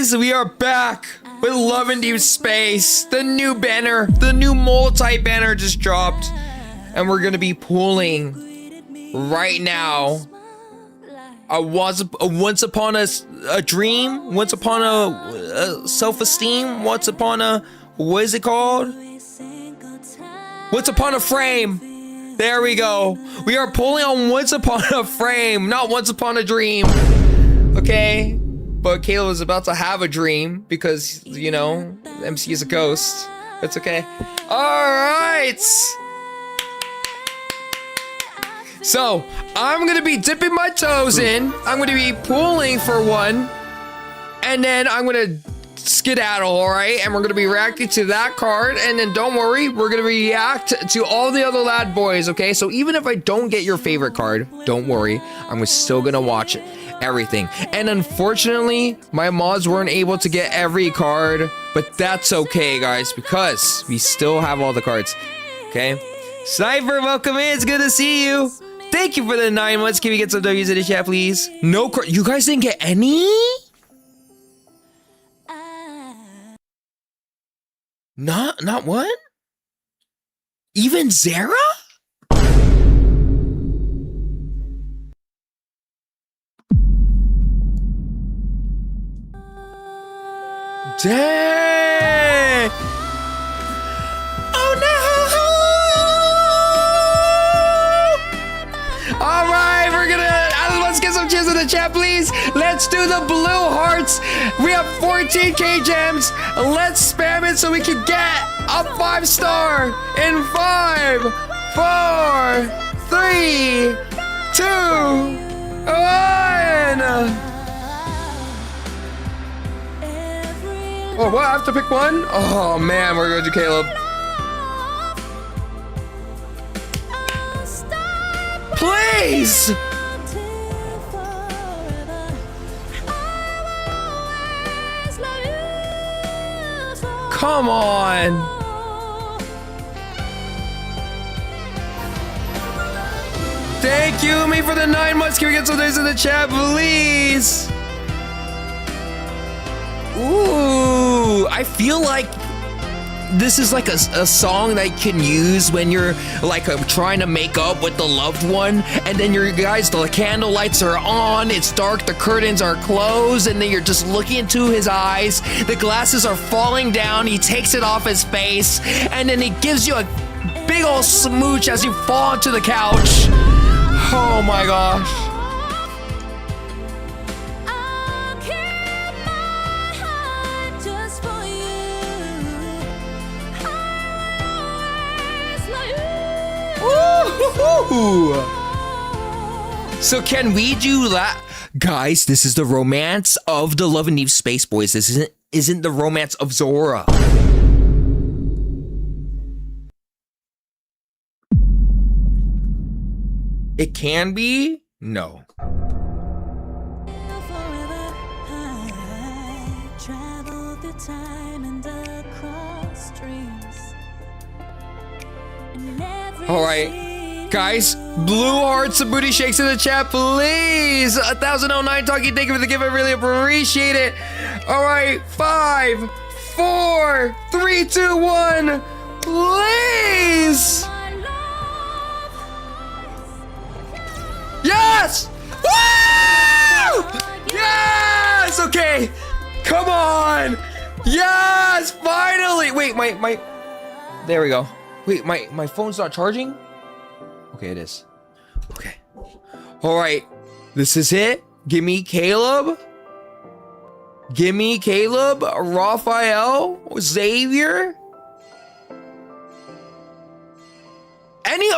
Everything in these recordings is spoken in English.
guys, we are back with Love and Deepspace. The new banner, the new multi-banner just dropped. And we're gonna be pulling right now once upon a dream, once upon a self-esteem, once upon a, what is it called? Once upon a frame. There we go. We are pulling on once upon a frame, not once upon a dream. Okay? But Caleb was about to have a dream because, you know, MC is a ghost. It's okay. Alright! So, I'm gonna be dipping my toes in. I'm gonna be pulling for one. And then I'm gonna skedaddle, alright? And we're gonna be reacting to that card. And then don't worry, we're gonna react to all the other lad boys, okay? So even if I don't get your favorite card, don't worry. I'm still gonna watch everything. And unfortunately, my mods weren't able to get every card. But that's okay, guys, because we still have all the cards, okay? Sniper, welcome in. It's good to see you. Thank you for the 9 months. Can we get some W's in the chat, please? No, you guys didn't get any? Not one? Even Zara? Dang! Oh no! All right, we're gonna let's get some cheers in the chat, please. Let's do the blue hearts. We have 14k gems. Let's spam it so we can get a 5-star in 5, 4, 3, 2, 1. Oh, what? I have to pick one? Oh man, we're going to Caleb. Please! Come on! Thank you, me, for the 9 months. Can we get some days in the chat, please? Ooh, I feel like this is like a song that you can use when you're like trying to make up with the loved one, and then your guys, the candle lights are on, it's dark, the curtains are closed, and then you're just looking into his eyes, the glasses are falling down, he takes it off his face, and then he gives you a big old smooch as you fall onto the couch. Oh my gosh. So can we do that? Guys, this is the romance of the Love and Deepspace boys. This isn't the romance of Zora. It can be? No. All right, guys, blue hearts and booty shakes in the chat, please. 1009 talking, thank you for the gift. I really appreciate it. All right, 5, 4, 3, 2, 1, please. Yes! Woo! Yes! Okay, come on. Yes, finally. Wait, my. There we go. Wait, my phone's not charging? Okay, it is. Okay. All right. This is it. Give me Caleb. Give me Caleb, Raphael, Xavier. Any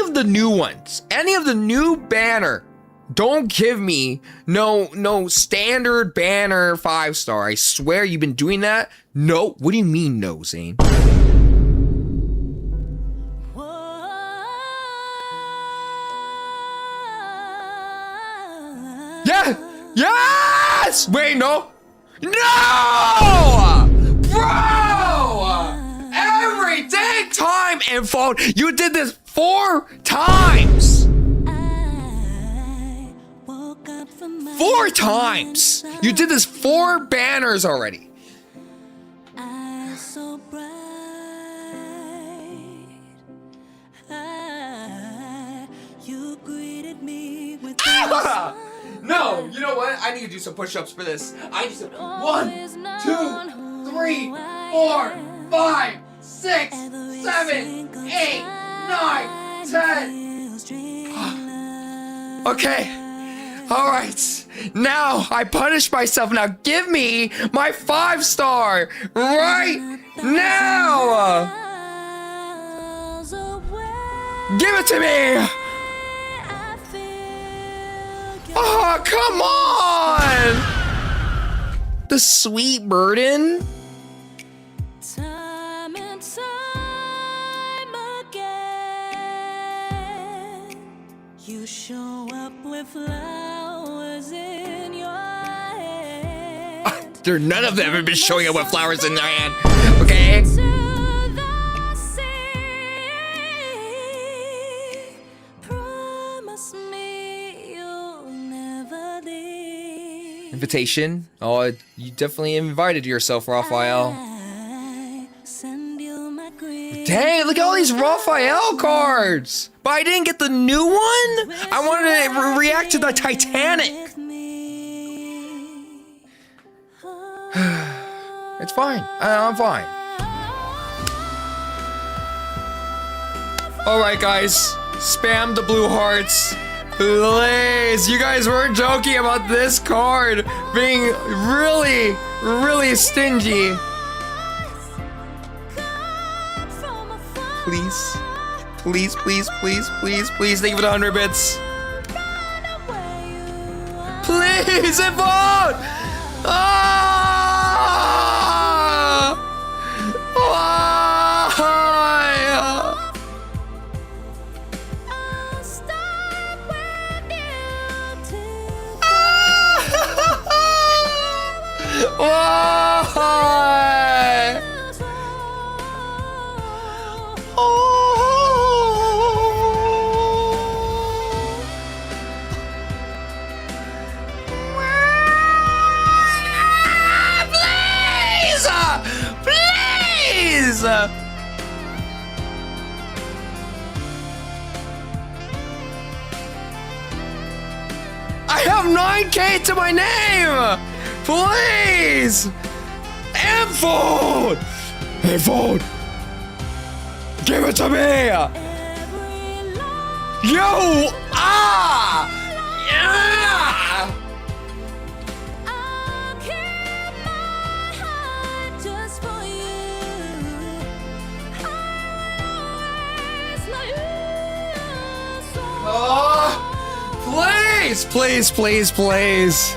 of the new ones. Any of the new banner. Don't give me no standard banner 5-star. I swear you've been doing that. No. What do you mean no, Zane? Yeah! Yes! Wait, no! No! Bro! Every dang time and phone, you did this 4 times! 4 times. You did this 4 banners already. Eyes so bright, you greeted me with No, you know what? I need to do some push-ups for this. I need to 1, 2, 3, 4, 5, 6, 7, 8, 9, 10. Okay. All right. Now I punish myself. Now give me my 5-star right now. Give it to me. Oh, come on! The sweet burden? Time and time again, you show up with flowers in your hand. None of them have been showing up with flowers in their hand, okay? To the sea, promise me you'll never leave. Invitation? Oh, you definitely invited yourself, Raphael. I send you my greetings. Dang, look at all these Raphael cards! But I didn't get the new one? I wanted to react to the Titanic. It's fine. I'm fine. Alright, guys. Spam the blue hearts. Please. You guys weren't joking about this card being really, really stingy. Please. Please, please, please, please, please. Thank you for the 100 bits. Please, vote! Ah! Why? Why? Please! I have 9K to my name! Please! And vote! And vote! Give it to me! Yo! Ah! Yeah! Oh, please, please, please, please.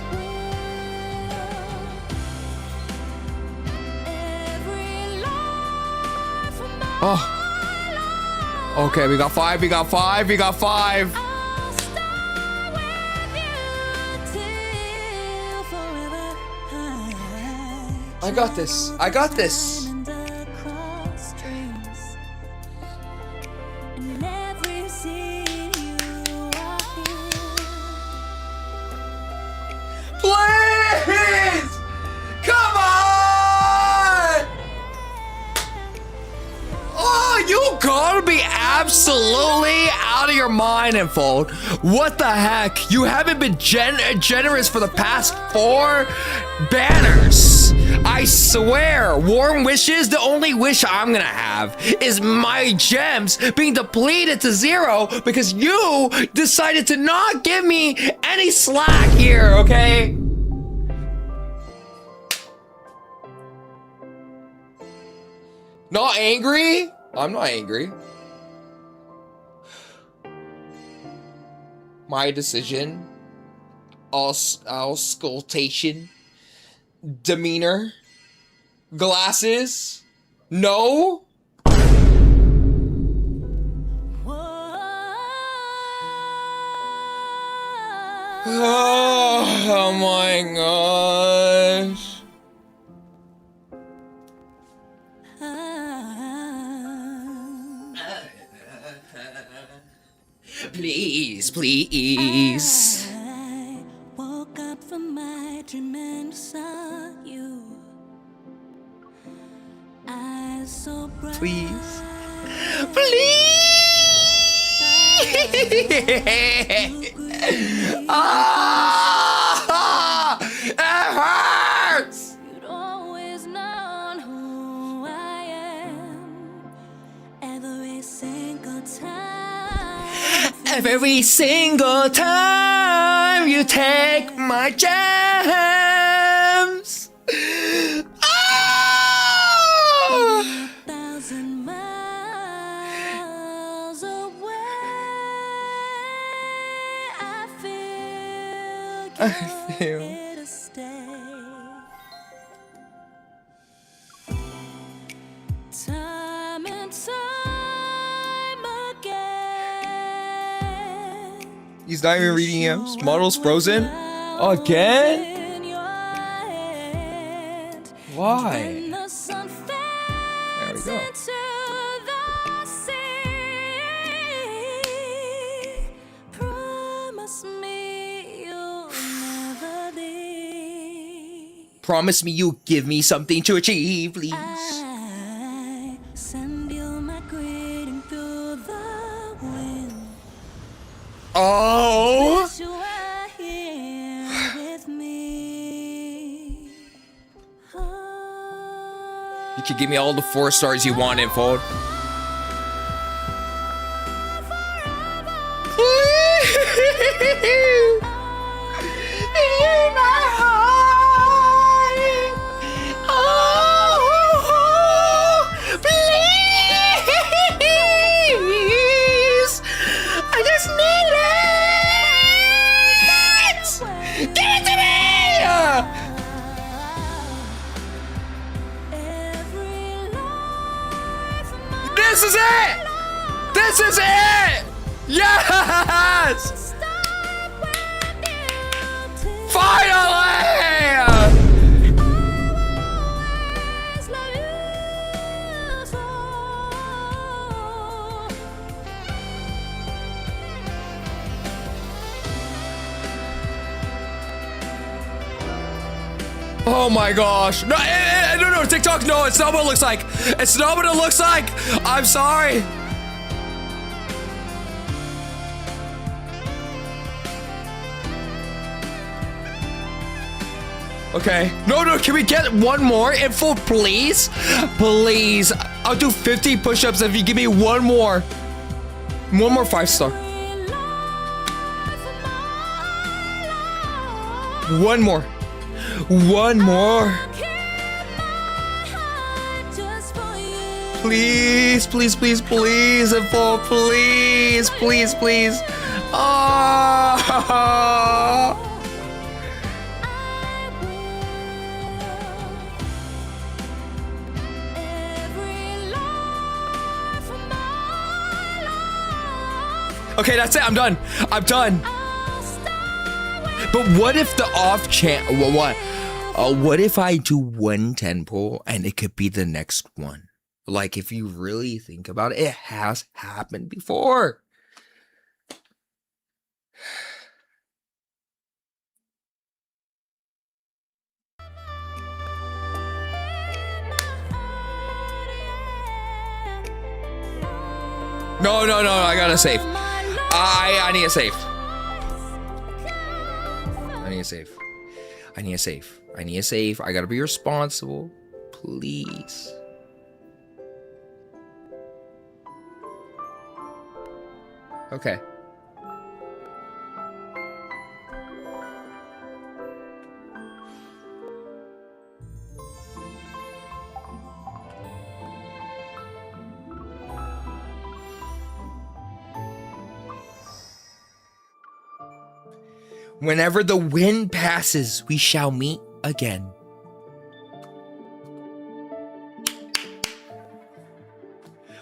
Oh. Okay, we got 5, we got 5, we got 5. I got this. I got this. Please! Come on! Oh, you gotta be absolutely out of your mind, Infold. What the heck? You haven't been generous for the past 4 banners. I swear, warm wishes, the only wish I'm gonna have is my gems being depleted to 0 because you decided to not give me any slack here, okay? Not angry? I'm not angry. My decision. Auscultation. Demeanor. Glasses. No. Oh my gosh. Please, please. I woke up inside you. Eyes so bright. Please. Please. Ah! It hurts. You'd always known who I am. Every single time. Every single time you take my gems. Ah! 1,000 miles away, I feel you're here to stay. Time and time again. He's not even reading him. Model's frozen. Again? In your hand. Why? When the sun There we fades go. into the sea, promise me you'll never leave. Promise me you'll give me something to achieve, please. I send you my greeting through the wind. Oh! Wish you were here with me. Oh, You could give me all the 4 stars you wanted, Fold. In my heart. Oh, please. I just need it. Give it to me. every life my This is it. This is it. Yes. start with you till Finally. always love you so. Oh my gosh. No, no, TikTok, no, it's not what it looks like. It's not what it looks like. I'm sorry. Okay. No, can we get one more info, please? Please. I'll do 50 push-ups if you give me one more. One more 5-star. Every life my life. One more. One more. Keep my heart just for you. Please, please, please, please, info, please, please, please. Ah. I will. Every life my life. Okay, that's it. I'm done. I'm done. I'll start with But what if the off chance? What if I do one 10 pull and it could be the next one? Like, if you really think about it, it has happened before. No, I gotta save. I need a save. I need a save. I need a save. I need a save. I gotta be responsible. Please. Okay. Whenever the wind passes, we shall meet again.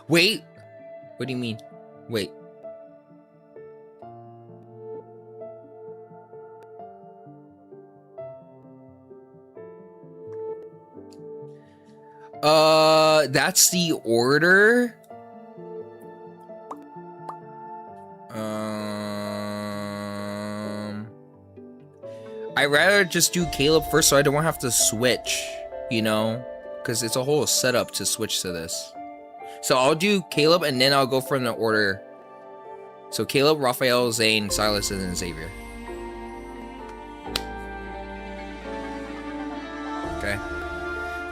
Wait. What do you mean? Wait. That's the order. I'd rather just do Caleb first so I don't have to switch, you know? Because it's a whole setup to switch to this. So I'll do Caleb and then I'll go from the order. So Caleb, Raphael, Zane, Silas, and then Xavier. Okay.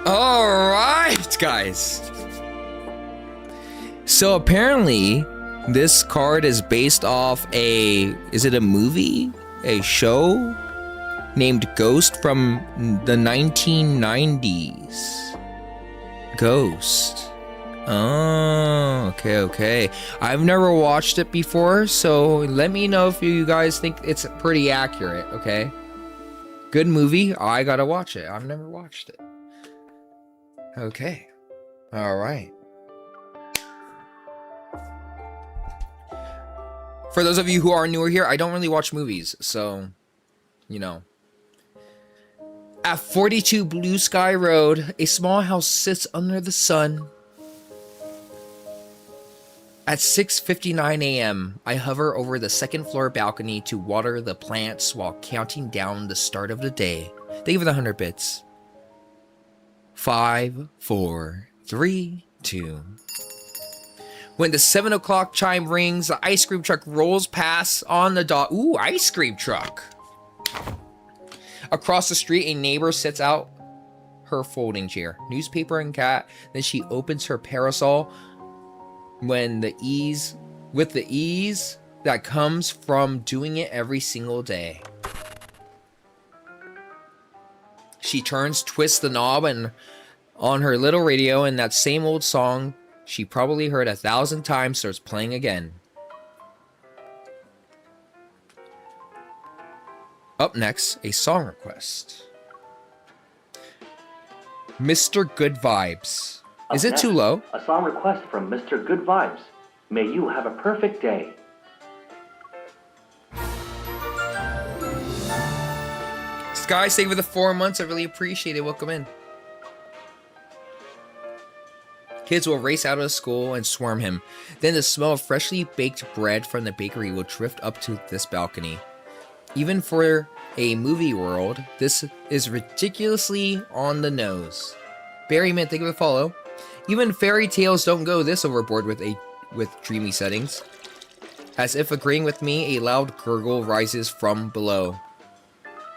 Alright, guys. So apparently, this card is based off is it a movie? A show? Named Ghost from the 1990s. Ghost. Oh, okay. I've never watched it before, so let me know if you guys think it's pretty accurate, okay? Good movie. I gotta watch it. I've never watched it. Okay. Alright. For those of you who are newer here, I don't really watch movies, so, you know. At 42 Blue Sky Road, a small house sits under the sun. At 6:59 a.m., I hover over the second floor balcony to water the plants while counting down the start of the day. Thank you for the 100 bits. 5, 4, 3, 2. When the 7 o'clock chime rings, the ice cream truck rolls past on the dot. Ooh, ice cream truck. Across the street, a neighbor sets out her folding chair, newspaper and cat. Then she opens her parasol with the ease that comes from doing it every single day. She twists the knob and on her little radio, and that same old song she probably heard 1,000 times starts playing again. Up next, a song request. Mr. Good Vibes. Is it too low? A song request from Mr. Good Vibes. May you have a perfect day. Sky, stay for the 4 months. I really appreciate it. Welcome in. Kids will race out of school and swarm him. Then the smell of freshly baked bread from the bakery will drift up to this balcony. Even for a movie world, this is ridiculously on the nose. Barryman, thank you for the follow. Even fairy tales don't go this overboard with dreamy settings. As if agreeing with me, a loud gurgle rises from below.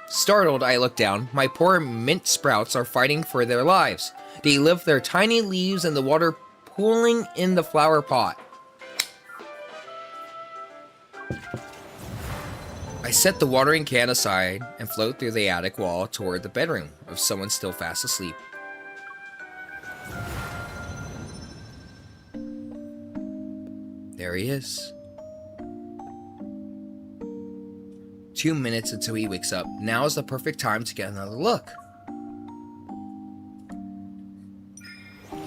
Startled, I look down. My poor mint sprouts are fighting for their lives. They lift their tiny leaves in the water pooling in the flower pot. I set the watering can aside and float through the attic wall toward the bedroom of someone still fast asleep. There he is. 2 minutes until he wakes up. Now is the perfect time to get another look.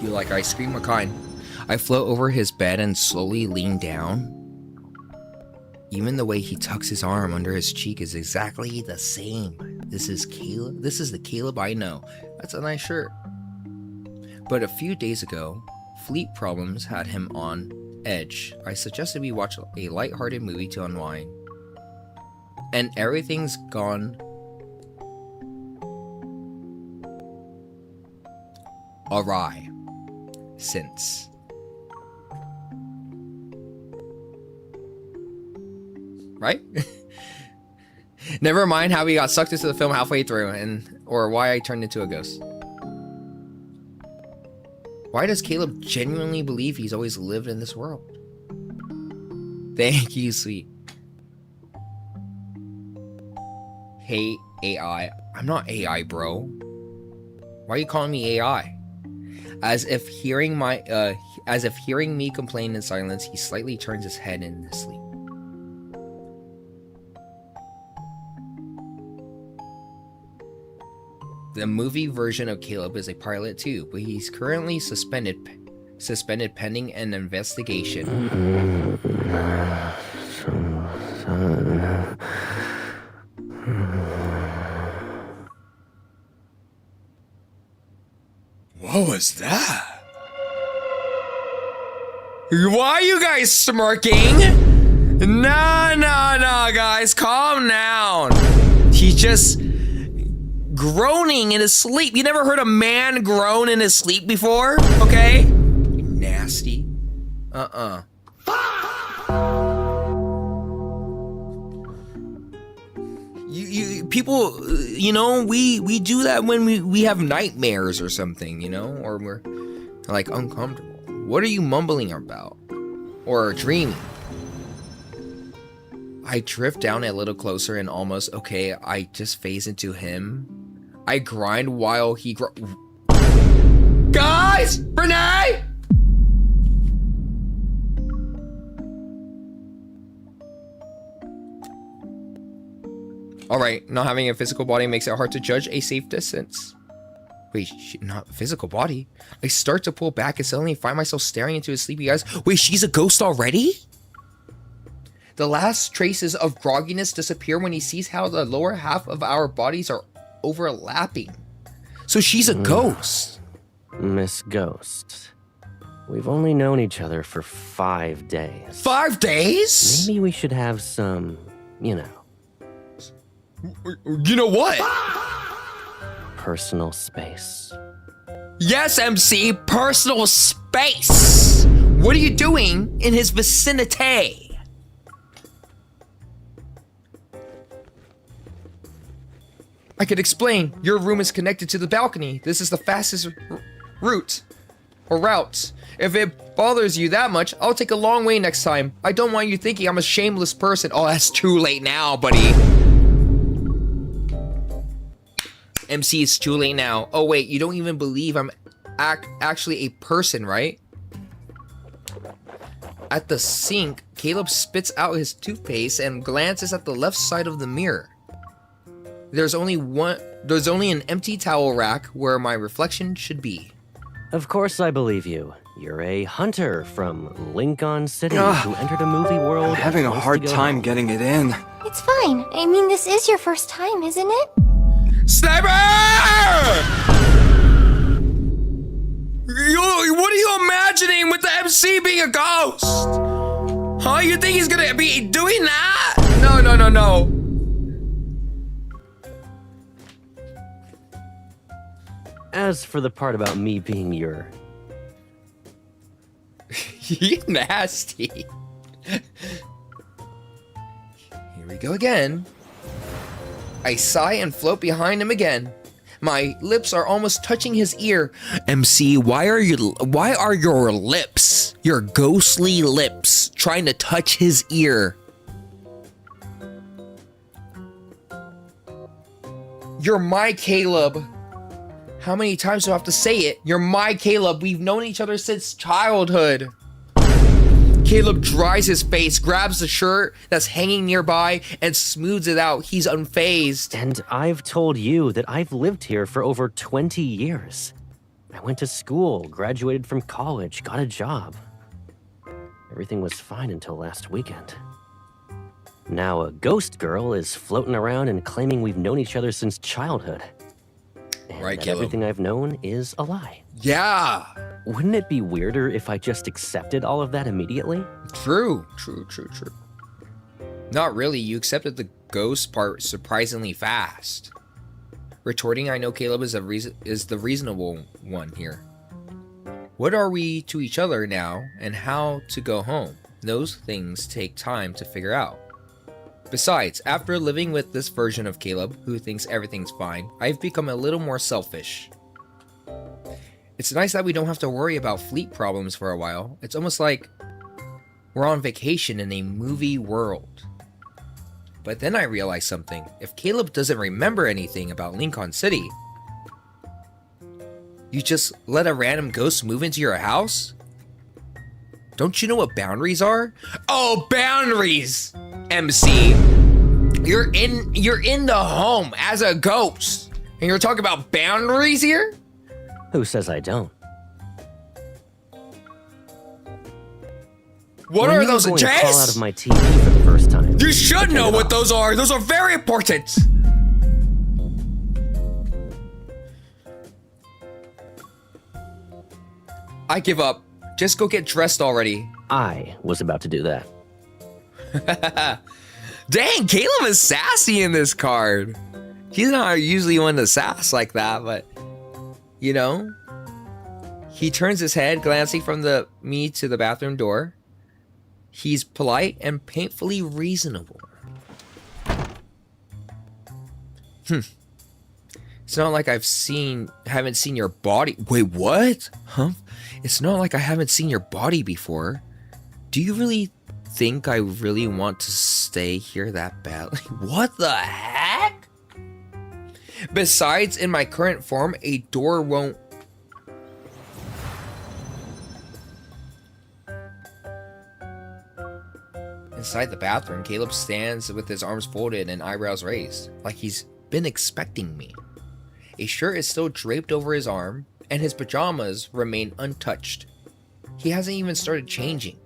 You like ice cream? What kind? I float over his bed and slowly lean down. Even the way he tucks his arm under his cheek is exactly the same. This is Caleb. This is the Caleb I know. That's a nice shirt. But a few days ago, fleet problems had him on edge. I suggested we watch a lighthearted movie to unwind. And everything's gone awry since. Right? Never mind how we got sucked into the film halfway through or why I turned into a ghost. Why does Caleb genuinely believe he's always lived in this world? Thank you, sweet. Hey, AI. I'm not AI, bro. Why are you calling me AI? As if hearing me complain in silence, he slightly turns his head in his sleep. The movie version of Caleb is a pilot too, but he's currently suspended pending an investigation. What was that? Why are you guys smirking? Nah, guys, calm down. He just groaning in his sleep. You never heard a man groan in his sleep before? Okay? Nasty. People, you know, we do that when we have nightmares or something, you know, or we're like uncomfortable. What are you mumbling about? Or dreaming? I drift down a little closer and almost, okay, I just phase into him. I grind while he Guys! Renee! Alright, not having a physical body makes it hard to judge a safe distance. Wait, not physical body? I start to pull back and suddenly find myself staring into his sleepy eyes. Wait, she's a ghost already? The last traces of grogginess disappear when he sees how the lower half of our bodies are overlapping. So she's a ghost. Miss Ghost, we've only known each other for 5 days. 5 days? Maybe we should have some, you know. You know what? Personal space. Yes, MC, personal space. What are you doing in his vicinity? I could explain. Your room is connected to the balcony. This is the fastest route. If it bothers you that much, I'll take a long way next time. I don't want you thinking I'm a shameless person. Oh, that's too late now, buddy. MC, it's too late now. Oh wait, you don't even believe I'm actually a person, right? At the sink, Caleb spits out his toothpaste and glances at the left side of the mirror. There's only an empty towel rack where my reflection should be. Of course I believe you. You're a hunter from Lincoln City who entered a movie world. I'm having a hard time getting it in. It's fine. I mean, this is your first time, isn't it? Sniper! What are you imagining with the MC being a ghost? Huh? You think he's gonna be doing that? No. As for the part about me being your... You nasty. Here we go again. I sigh and float behind him again. My lips are almost touching his ear. MC, why are your lips, your ghostly lips, trying to touch his ear? You're my Caleb. How many times do I have to say it? You're my Caleb. We've known each other since childhood. Caleb dries his face, grabs the shirt that's hanging nearby, and smooths it out. He's unfazed. And I've told you that I've lived here for over 20 years. I went to school, graduated from college, got a job. Everything was fine until last weekend. Now a ghost girl is floating around and claiming we've known each other since childhood. And Right, that Caleb. everything I've known is a lie. Yeah. Wouldn't it be weirder if I just accepted all of that immediately? True. Not really. You accepted the ghost part surprisingly fast. Retorting, I know Caleb is the reasonable one here. What are we to each other now, and how to go home? Those things take time to figure out. Besides, after living with this version of Caleb, who thinks everything's fine, I've become a little more selfish. It's nice that we don't have to worry about fleet problems for a while. It's almost like we're on vacation in a movie world. But then I realized something. If Caleb doesn't remember anything about Lincoln City, you just let a random ghost move into your house? Don't you know what boundaries are? Oh, boundaries! MC, you're in the home as a ghost, and you're talking about boundaries here? Who says I don't? What When are you were those, going to call out Jess? of my TV for the first time? You should I know turned it what off. those are. Those are very important. I give up. Just go get dressed already. I was about to do that. Dang, Caleb is sassy in this card. He's not usually one to sass like that, but you know, he turns his head, glancing from me to the bathroom door. He's polite and painfully reasonable. It's not like haven't seen your body. Wait, what? Huh? It's not like I haven't seen your body before. Do you really think I really want to stay here that badly? What the heck? Besides, in my current form, a door won't... Inside the bathroom, Caleb stands with his arms folded and eyebrows raised, like he's been expecting me. A shirt is still draped over his arm, and his pajamas remain untouched. He hasn't even started changing.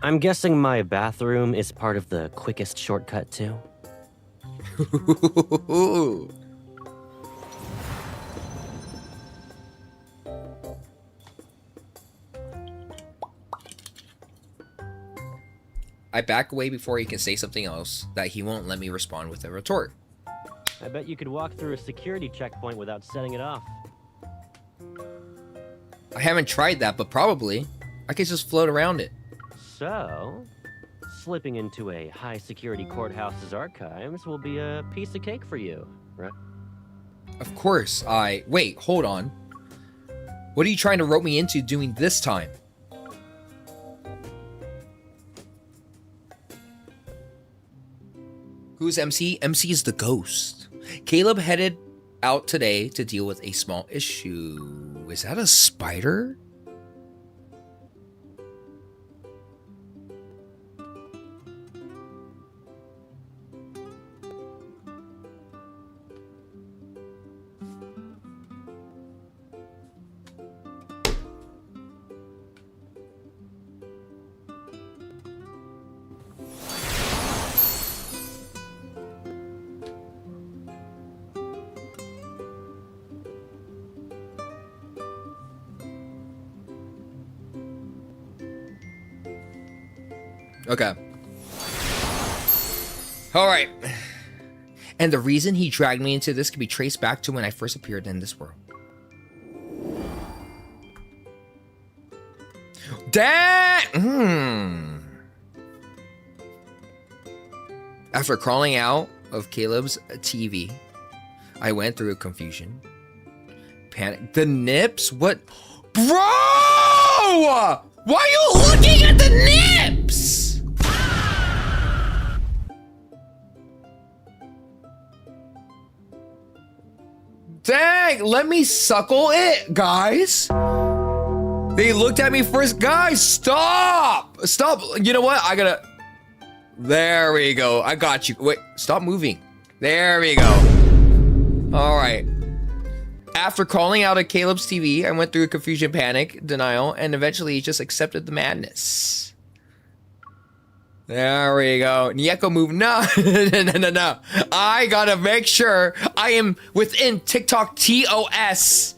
I'm guessing my bathroom is part of the quickest shortcut, too? I back away before he can say something else that he won't let me respond with a retort. I bet you could walk through a security checkpoint without setting it off. I haven't tried that, but probably. I could just float around it. So, slipping into a high-security courthouse's archives will be a piece of cake for you, right? Of course, Wait, hold on. What are you trying to rope me into doing this time? Who's MC? MC is the ghost. Caleb headed out today to deal with a small issue. Is that a spider? Okay. Alright. And the reason he dragged me into this can be traced back to when I first appeared in this world. Dang! After crawling out of Caleb's TV, I went through a confusion. Panic. The nips? What? Bro! Why are you looking at the nips? Dang, let me suckle it, guys. They looked at me first. Guys, stop. Stop. You know what? There we go. I got you. Wait, stop moving. There we go. All right. After calling out of Caleb's TV, I went through a confusion, panic, denial, and eventually just accepted the madness. There we go. Niyeko move. No. No. I gotta make sure I am within TikTok TOS.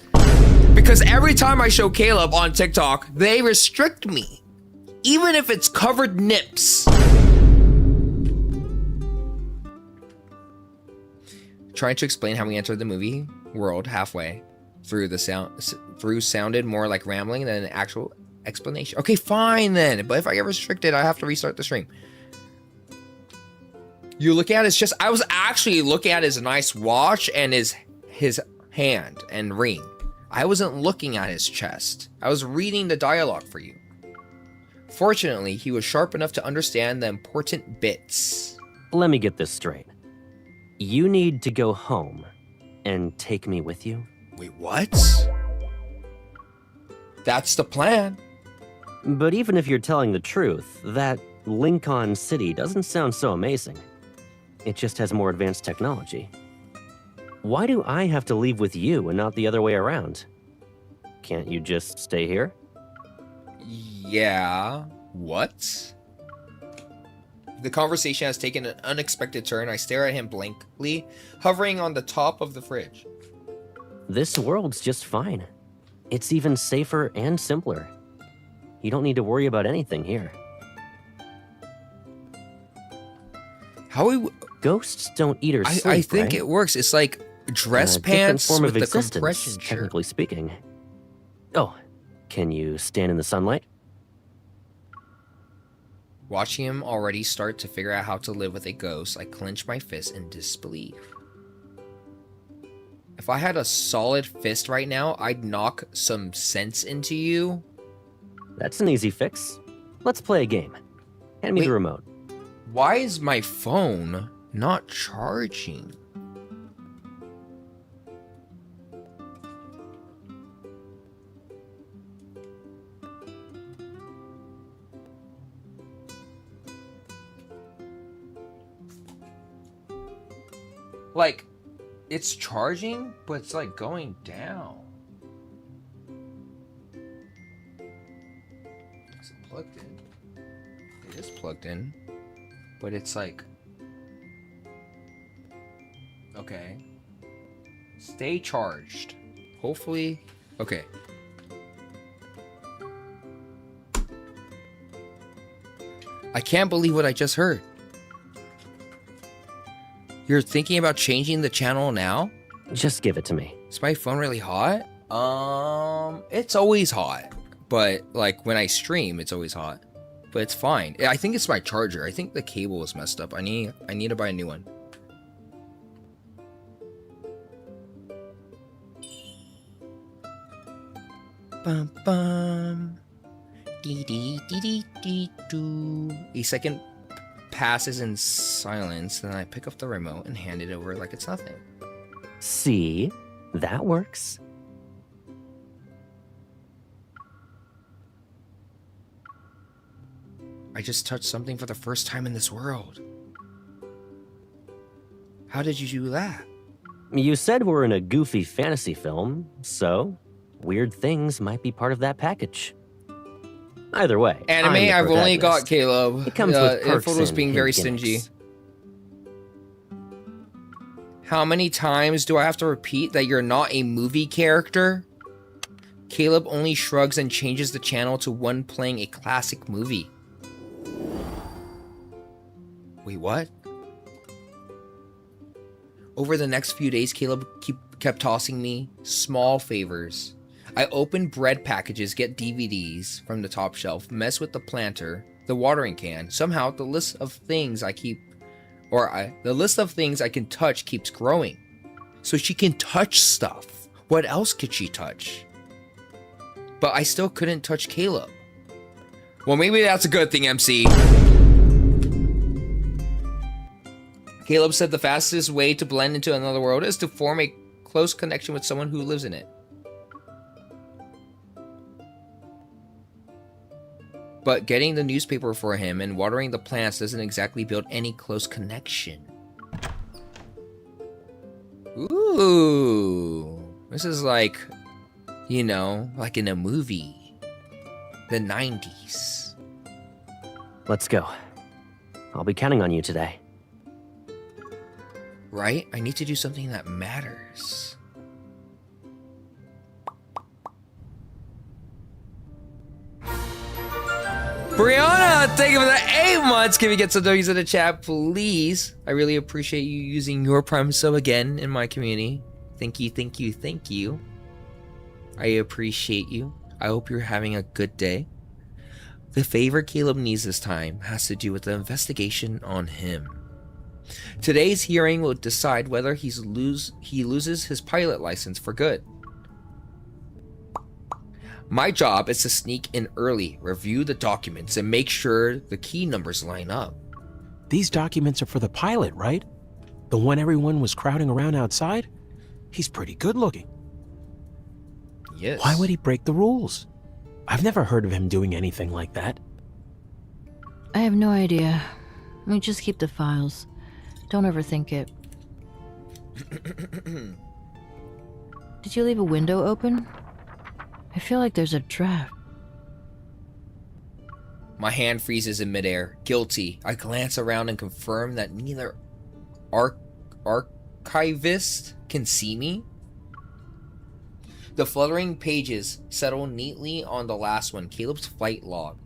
Because every time I show Caleb on TikTok, they restrict me. Even if it's covered nips. Trying to explain how we entered the movie world halfway through sounded more like rambling than an actual explanation. Okay, fine then. But if I get restricted, I have to restart the stream. You look at his chest. I was actually looking at his nice watch and his hand and ring. I wasn't looking at his chest. I was reading the dialogue for you. Fortunately, he was sharp enough to understand the important bits. Let me get this straight. You need to go home and take me with you? Wait, what? That's the plan. But even if you're telling the truth, that Lincoln City doesn't sound so amazing. It just has more advanced technology. Why do I have to leave with you and not the other way around? Can't you just stay here? Yeah. What? The conversation has taken an unexpected turn. I stare at him blankly, hovering on the top of the fridge. This world's just fine. It's even safer and simpler. You don't need to worry about anything here. Ghosts don't eat or sleep, I think right? it works. It's like dress A different pants form with of the existence, compression shirt. technically speaking. Oh, can you stand in the sunlight? Watching him already start to figure out how to live with a ghost, I clench my fist in disbelief. If I had a solid fist right now, I'd knock some sense into you. That's an easy fix. Let's play a game. Hand me Wait. the remote. Why is my phone not charging? Like, it's charging, but it's like going down. Is it plugged in? It is plugged in, but it's like, okay. Stay charged. Hopefully, okay. I can't believe what I just heard. You're thinking about changing the channel now? Just give it to me. Is my phone really hot? It's always hot. But, like, when I stream, it's always hot. But it's fine. I think it's my charger. I think the cable is messed up. I need to buy a new one. Bum bum. Dee dee dee dee dee doo. A second passes in silence, then I pick up the remote and hand it over like it's nothing. See? That works. I just touched something for the first time in this world. How did you do that? You said we're in a goofy fantasy film, so weird things might be part of that package. Either way, I'm Anime, the I've only got protagonist. Caleb. It comes with perks Info was and being very gimmicks. stingy. How many times do I have to repeat that you're not a movie character? Caleb only shrugs and changes the channel to one playing a classic movie. Wait, what? Over the next few days, Caleb kept tossing me small favors. I open bread packages, get DVDs from the top shelf, mess with the planter, the watering can. Somehow, the list of things the list of things I can touch keeps growing. So she can touch stuff. What else could she touch? But I still couldn't touch Caleb. Well, maybe that's a good thing, MC. Caleb said the fastest way to blend into another world is to form a close connection with someone who lives in it. But getting the newspaper for him and watering the plants doesn't exactly build any close connection. Ooh. This is like, you know, like in a movie. The 90s. Let's go. I'll be counting on you today. Right? I need to do something that matters. Brianna, thank you for the 8 months. Can we get some W's in the chat, please? I really appreciate you using your Prime sub again in my community. Thank you, thank you, thank you. I appreciate you. I hope you're having a good day. The favor Caleb needs this time has to do with the investigation on him. Today's hearing will decide whether he loses his pilot license for good. My job is to sneak in early, review the documents, and make sure the key numbers line up. These documents are for the pilot, right? The one everyone was crowding around outside? He's pretty good looking. Yes. Why would he break the rules? I've never heard of him doing anything like that. I have no idea. We just keep the files. Don't overthink it. Did you leave a window open? I feel like there's a draft. My hand freezes in midair. Guilty. I glance around and confirm that neither archivist can see me. The fluttering pages settle neatly on the last one, Caleb's flight log.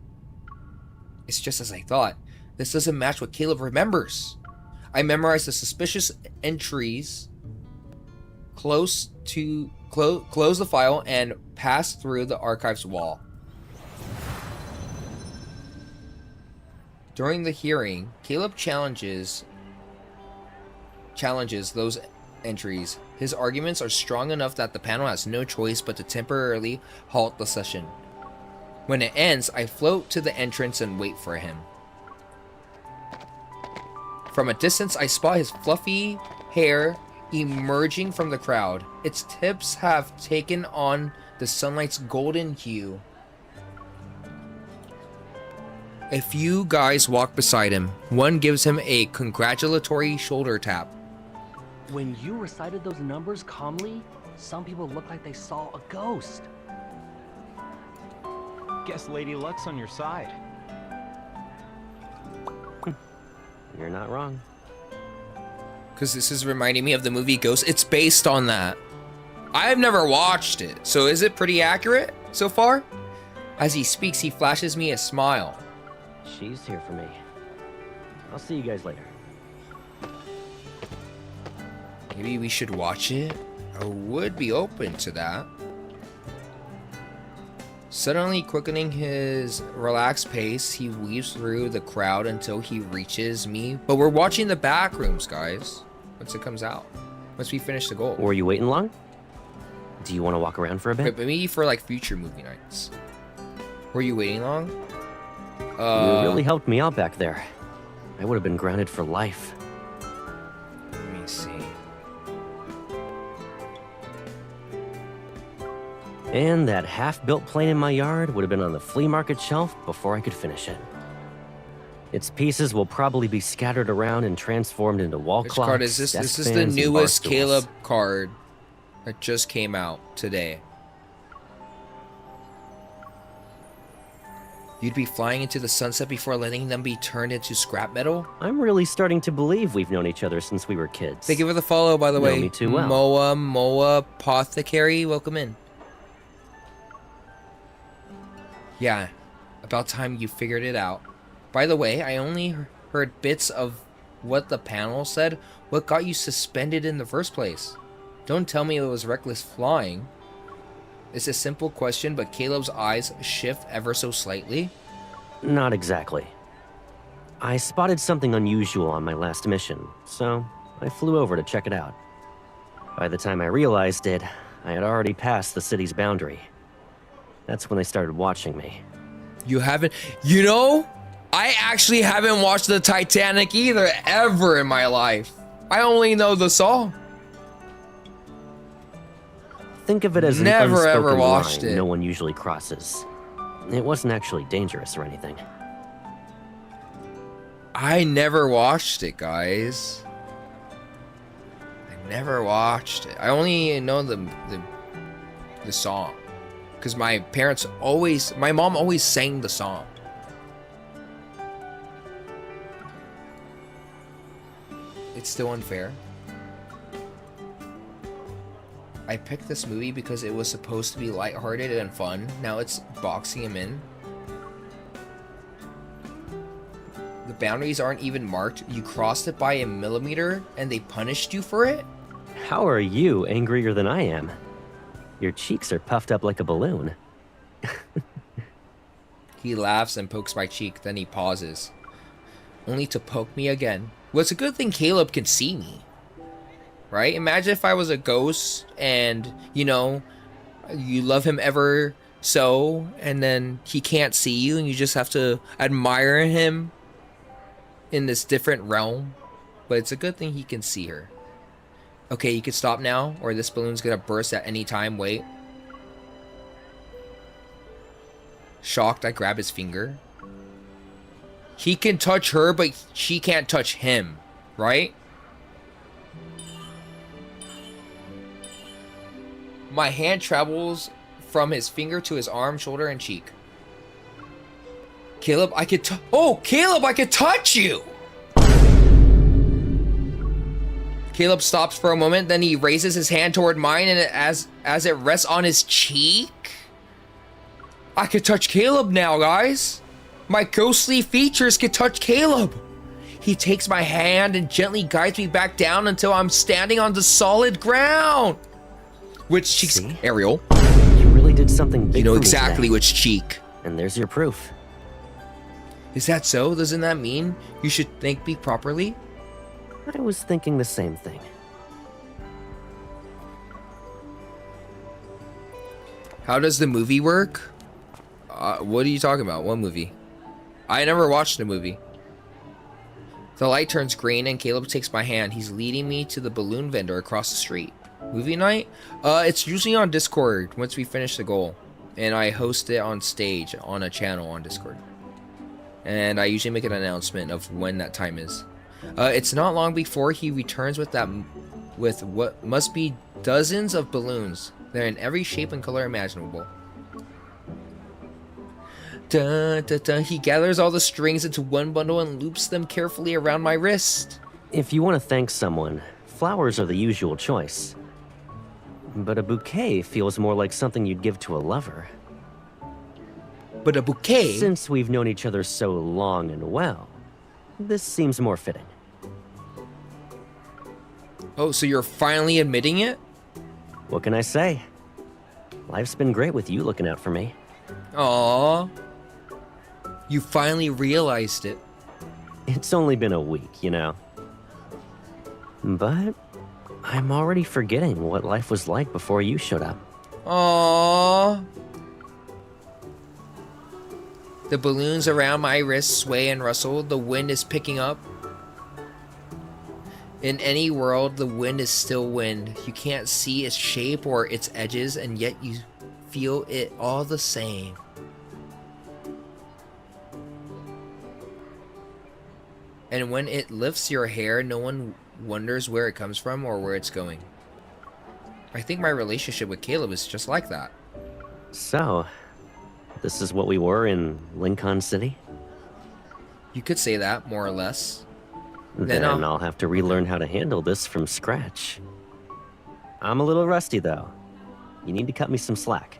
It's just as I thought. This doesn't match what Caleb remembers. I memorized the suspicious entries, close the file, and pass through the archives wall. During the hearing, Caleb challenges those entries. His arguments are strong enough that the panel has no choice but to temporarily halt the session. When it ends, I float to the entrance and wait for him. From a distance, I spot his fluffy hair emerging from the crowd. Its tips have taken on the sunlight's golden hue. A few guys walk beside him. One gives him a congratulatory shoulder tap. When you recited those numbers calmly, some people looked like they saw a ghost. Guess Lady Luck's on your side. You're not wrong. Because this is reminding me of the movie Ghost. It's based on that. I have never watched it, so is it pretty accurate so far? As he speaks, he flashes me a smile. She's here for me. I'll see you guys later. Maybe we should watch it? I would be open to that. Suddenly quickening his relaxed pace, he weaves through the crowd until he reaches me. But we're watching the back rooms, guys. Once it comes out. Once we finish the goal. Were you waiting long? Do you want to walk around for a bit? But maybe for like future movie nights. Were you waiting long? You really helped me out back there. I would have been grounded for life. Let me see. And that half-built plane in my yard would have been on the flea market shelf before I could finish it. Its pieces will probably be scattered around and transformed into wall Which clocks. card is this? This is the newest Caleb card that just came out today. You'd be flying into the sunset before letting them be turned into scrap metal? I'm really starting to believe we've known each other since we were kids. Thank you for the follow, by the way. Me too well. Moa Apothecary, welcome in. Yeah, about time you figured it out. By the way, I only heard bits of what the panel said. What got you suspended in the first place? Don't tell me it was reckless flying. It's a simple question, but Caleb's eyes shift ever so slightly. Not exactly. I spotted something unusual on my last mission, so I flew over to check it out. By the time I realized it, I had already passed the city's boundary. That's when they started watching me. You haven't... You know, I actually haven't watched the Titanic either, ever in my life. I only know the song. Think of it as Never an ever unspoken watched line it. No one usually crosses. It wasn't actually dangerous or anything. I never watched it, guys. I never watched it. I only know the song. Because my mom always sang the song. It's still unfair. I picked this movie because it was supposed to be lighthearted and fun. Now it's boxing him in. The boundaries aren't even marked. You crossed it by a millimeter and they punished you for it? How are you angrier than I am? Your cheeks are puffed up like a balloon. He laughs and pokes my cheek, then he pauses. Only to poke me again. Well, it's a good thing Caleb can see me. Right? Imagine if I was a ghost and, you know, you love him ever so, and then he can't see you and you just have to admire him in this different realm. But it's a good thing he can see her. Okay, you can stop now, or this balloon's gonna burst at any time. Wait. Shocked, I grab his finger. He can touch her, but she can't touch him, right? My hand travels from his finger to his arm, shoulder, and cheek. Caleb, I could Caleb, I could touch you! Caleb stops for a moment, then he raises his hand toward mine, and as it rests on his cheek, I could touch Caleb now, guys. My ghostly features could touch Caleb. He takes my hand and gently guides me back down until I'm standing on the solid ground. Which cheek's See? Ariel? You really did something big You know for me exactly today. which cheek. And there's your proof. Is that so? Doesn't that mean you should thank me properly? I was thinking the same thing. How does the movie work? What are you talking about? What movie? I never watched the movie. The light turns green and Caleb takes my hand. He's leading me to the balloon vendor across the street. Movie night? It's usually on Discord once we finish the goal. And I host it on stage on a channel on Discord. And I usually make an announcement of when that time is. It's not long before he returns with what must be dozens of balloons. They're in every shape and color imaginable. Dun, dun, dun. He gathers all the strings into one bundle and loops them carefully around my wrist. If you want to thank someone, flowers are the usual choice. But a bouquet feels more like something you'd give to a lover. But a bouquet? Since we've known each other so long and well, this seems more fitting. Oh, so you're finally admitting it? What can I say? Life's been great with you looking out for me. Aww. You finally realized it. It's only been a week, you know. But I'm already forgetting what life was like before you showed up. Aww. The balloons around my wrist sway and rustle. The wind is picking up. In any world, the wind is still wind. You can't see its shape or its edges, and yet you feel it all the same. And when it lifts your hair, no one wonders where it comes from or where it's going. I think my relationship with Caleb is just like that. So, this is what we were in Lincoln City? You could say that, more or less. Then I'll have to relearn how to handle this from scratch. I'm a little rusty, though. You need to cut me some slack.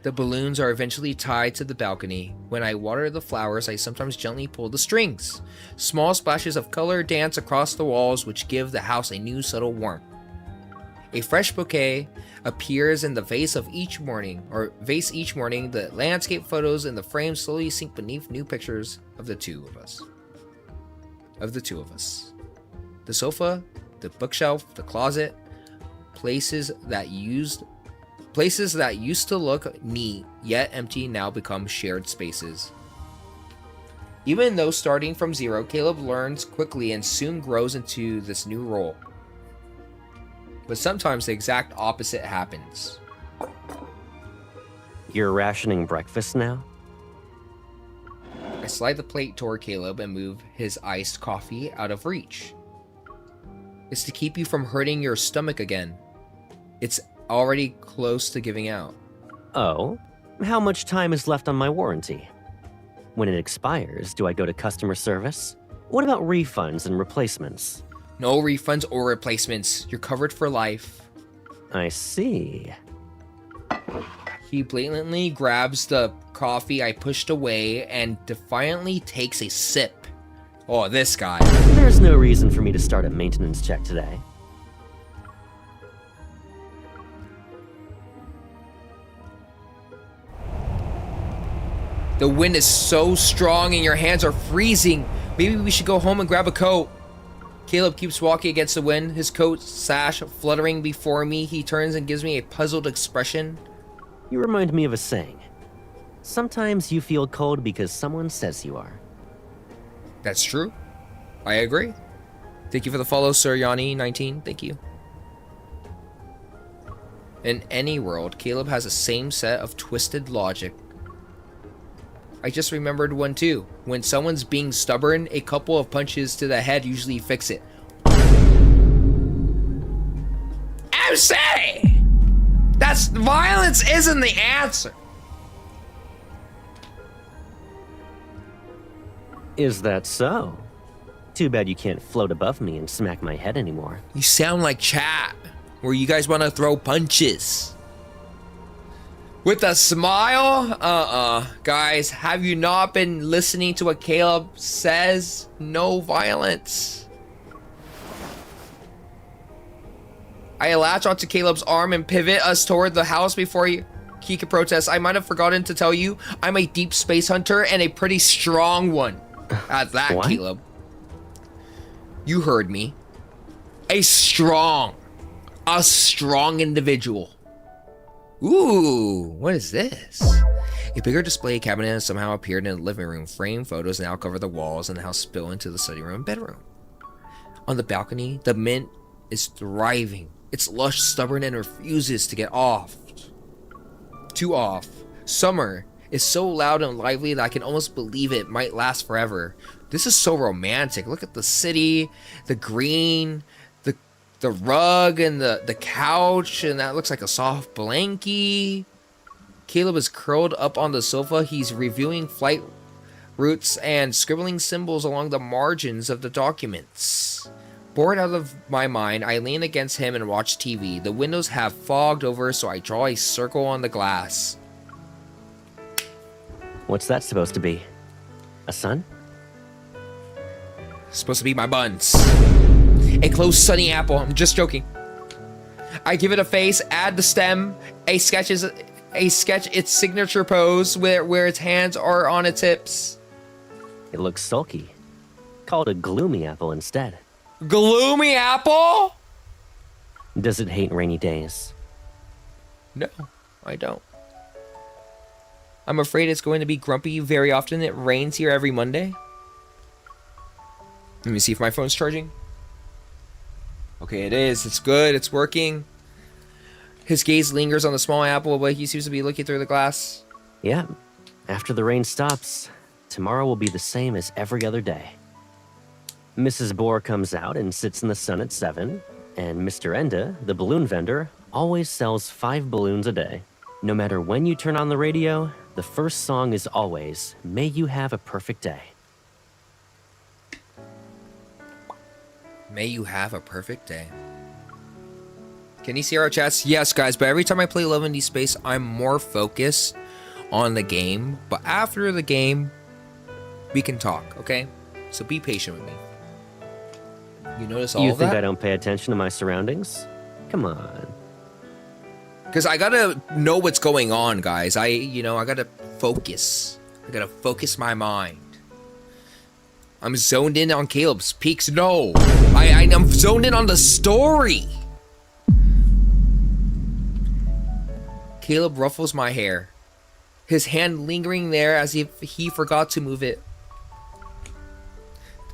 The balloons are eventually tied to the balcony. When I water the flowers, I sometimes gently pull the strings. Small splashes of color dance across the walls, which give the house a new subtle warmth. A fresh bouquet appears in the vase each morning. The landscape photos in the frame slowly sink beneath new pictures of the two of us. The sofa, the bookshelf, the closet, places that used to look neat yet empty now become shared spaces. Even though starting from zero, Caleb learns quickly and soon grows into this new role. But sometimes the exact opposite happens. You're rationing breakfast now? I slide the plate toward Caleb and move his iced coffee out of reach. It's to keep you from hurting your stomach again. It's already close to giving out. Oh? How much time is left on my warranty? When it expires, do I go to customer service? What about refunds and replacements? No refunds or replacements. You're covered for life. I see. He blatantly grabs the coffee I pushed away and defiantly takes a sip. Oh, this guy. There's no reason for me to start a maintenance check today. The wind is so strong and your hands are freezing. Maybe we should go home and grab a coat. Caleb keeps walking against the wind, his coat sash fluttering before me. He turns and gives me a puzzled expression. You remind me of a saying. Sometimes you feel cold because someone says you are. That's true. I agree. Thank you for the follow, Sir Yanni19. Thank you. In any world, Caleb has the same set of twisted logic. I just remembered one too. When someone's being stubborn, a couple of punches to the head usually fix it. MC! Violence isn't the answer. Is that so? Too bad you can't float above me and smack my head anymore. You sound like chat, where you guys want to throw punches. With a smile? Guys, have you not been listening to what Caleb says? No violence. I latch onto Caleb's arm and pivot us toward the house before he could protest. I might have forgotten to tell you, I'm a deep space hunter and a pretty strong one. At that, What? Caleb. You heard me. A strong individual. Ooh, what is this? A bigger display cabinet has somehow appeared in the living room. Framed photos now cover the walls and the house spill into the study room and bedroom. On the balcony, the mint is thriving. It's lush, stubborn, and refuses to get off. Too off. Summer is so loud and lively that I can almost believe it might last forever. This is so romantic. Look at the city, the green, the rug, and the couch, and that looks like a soft blankie. Caleb is curled up on the sofa. He's reviewing flight routes and scribbling symbols along the margins of the documents. Bored out of my mind, I lean against him and watch TV. The windows have fogged over, so I draw a circle on the glass. What's that supposed to be? A sun? It's supposed to be my buns. A close sunny apple. I'm just joking. I give it a face, add the stem. A sketch its signature pose where its hands are on its hips. It looks sulky. Call it a gloomy apple instead. Gloomy apple? Does it hate rainy days? No, I don't. I'm afraid it's going to be grumpy very often. It rains here every Monday. Let me see if my phone's charging. Okay, it is. It's good. It's working. His gaze lingers on the small apple, but he seems to be looking through the glass. Yeah. After the rain stops, tomorrow will be the same as every other day. Mrs. Bohr comes out and sits in the sun at 7, and Mr. Enda, the balloon vendor, always sells 5 balloons a day. No matter when you turn on the radio, the first song is always, "May you have a perfect day." May you have a perfect day. Can you see our chats? Yes, guys, but every time I play Love in Deepspace, I'm more focused on the game. But after the game, we can talk, okay? So be patient with me. You notice all You of think that? I don't pay attention to my surroundings? Come on. Because I gotta know what's going on, guys. I gotta focus. I gotta focus my mind. I'm zoned in on Caleb's peaks. No, I'm zoned in on the story. Caleb ruffles my hair, his hand lingering there as if he forgot to move it.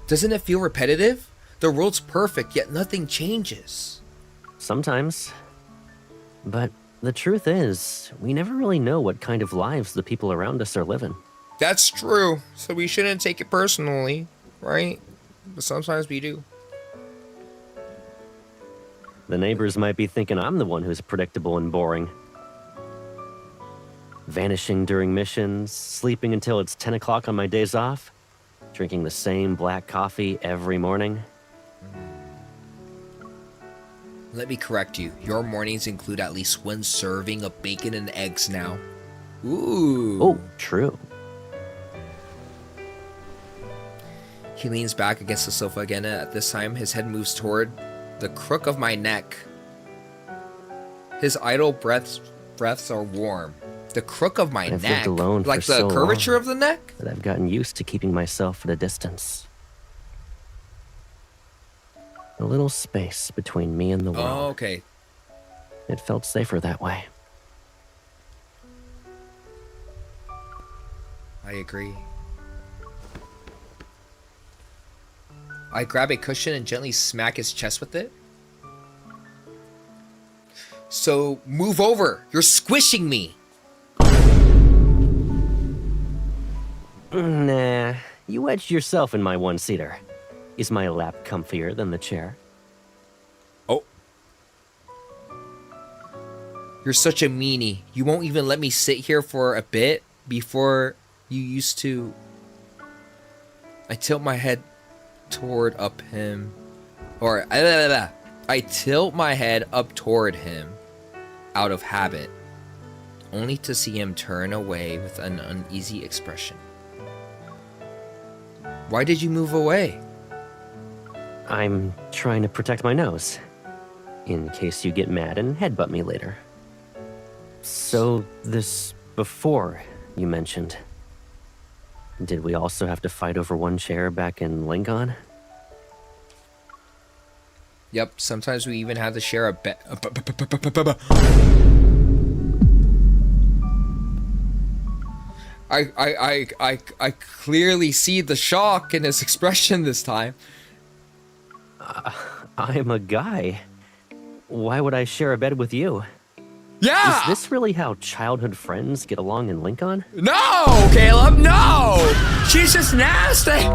Doesn't it feel repetitive? The world's perfect, yet nothing changes. Sometimes. But the truth is, we never really know what kind of lives the people around us are living. That's true, so we shouldn't take it personally, right? But sometimes we do. The neighbors might be thinking I'm the one who's predictable and boring. Vanishing during missions, sleeping until it's 10 o'clock on my days off, drinking the same black coffee every morning. Let me correct you. Your mornings include at least 1 serving of bacon and eggs now. Ooh. Oh, true. He leans back against the sofa again. At this time, his head moves toward the crook of my neck. His idle breaths are warm. The crook of my I've neck? lived alone Like for the so curvature long of the neck? that I've gotten used to keeping myself at a distance. A little space between me and the world. Oh, okay. It felt safer that way. I agree. I grab a cushion and gently smack his chest with it. So, move over. You're squishing me. Nah, you wedged yourself in my one-seater. Is my lap comfier than the chair? Oh. You're such a meanie. You won't even let me sit here for a bit before you used to. I tilt my head toward up him. Or, I tilt my head up toward him out of habit. only to see him turn away with an uneasy expression. Why did you move away? I'm trying to protect my nose, in case you get mad and headbutt me later. So, this before you mentioned. Did we also have to fight over one chair back in Lincoln? Yep, sometimes we even had to share a bed. I clearly see the shock in his expression this time. I'm a guy. Why would I share a bed with you? Yeah! Is this really how childhood friends get along in Lincoln? No, Caleb, no! She's just nasty!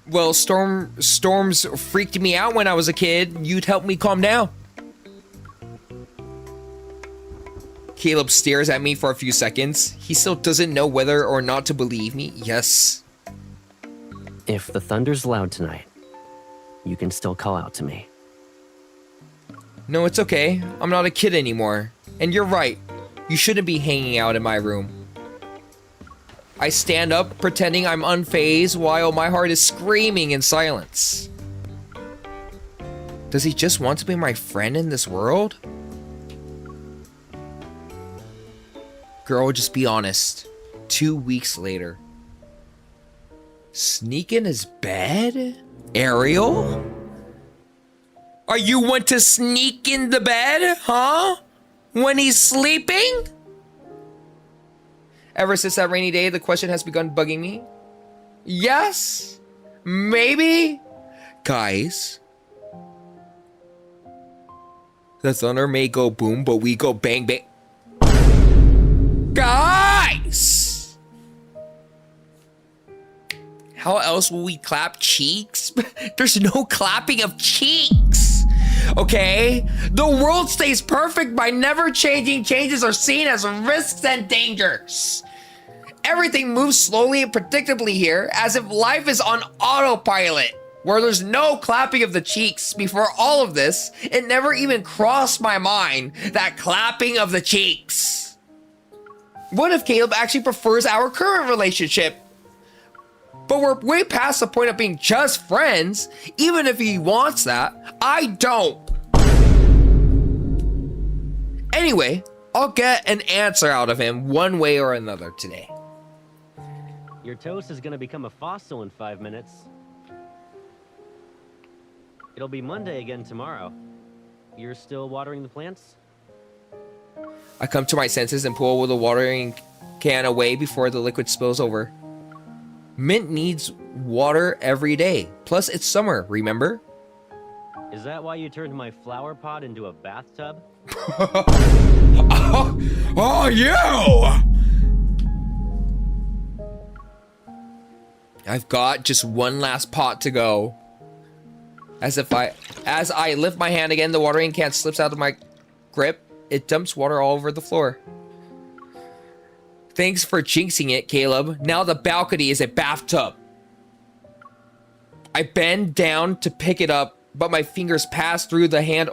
Well, storms freaked me out when I was a kid. You'd help me calm down. Caleb stares at me for a few seconds. He still doesn't know whether or not to believe me. Yes. If the thunder's loud tonight, you can still call out to me. No, it's okay. I'm not a kid anymore. And you're right. You shouldn't be hanging out in my room. I stand up, pretending I'm unfazed, while my heart is screaming in silence. Does he just want to be my friend in this world? Girl, just be honest. 2 weeks later. Sneak in his bed? Ariel? Are you want to sneak in the bed, huh? When he's sleeping? Ever since that rainy day, the question has begun bugging me. Yes? Maybe? Guys. The thunder may go boom, but we go bang bang. Guys! How else will we clap cheeks? There's no clapping of cheeks. Okay? The world stays perfect by never changing. Changes are seen as risks and dangers. Everything moves slowly and predictably here, as if life is on autopilot, where there's no clapping of the cheeks. Before all of this, it never even crossed my mind that clapping of the cheeks. What if Caleb actually prefers our current relationship? But we're way past the point of being just friends, even if he wants that. I don't. Anyway, I'll get an answer out of him one way or another today. Your toast is gonna become a fossil in 5 minutes. It'll be Monday again tomorrow. You're still watering the plants? I come to my senses and pull the watering can away before the liquid spills over. Mint needs water every day. Plus, it's summer, remember? Is that why you turned my flower pot into a bathtub? Oh, you! I've got just one last pot to go. As I lift my hand again, the watering can slips out of my grip. It dumps water all over the floor. Thanks for jinxing it, Caleb. Now the balcony is a bathtub. I bend down to pick it up, but my fingers pass through the hand.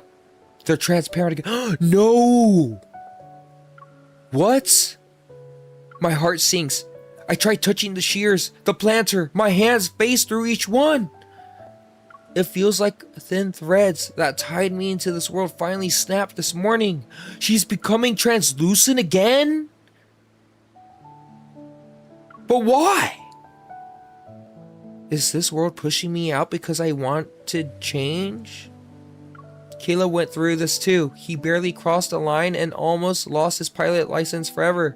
They're transparent again. No! What? My heart sinks. I try touching the shears, the planter. My hands face through each one. It feels like thin threads that tied me into this world finally snapped this morning. She's becoming translucent again? But why? Is this world pushing me out because I want to change? Caleb went through this too. He barely crossed the line and almost lost his pilot license forever.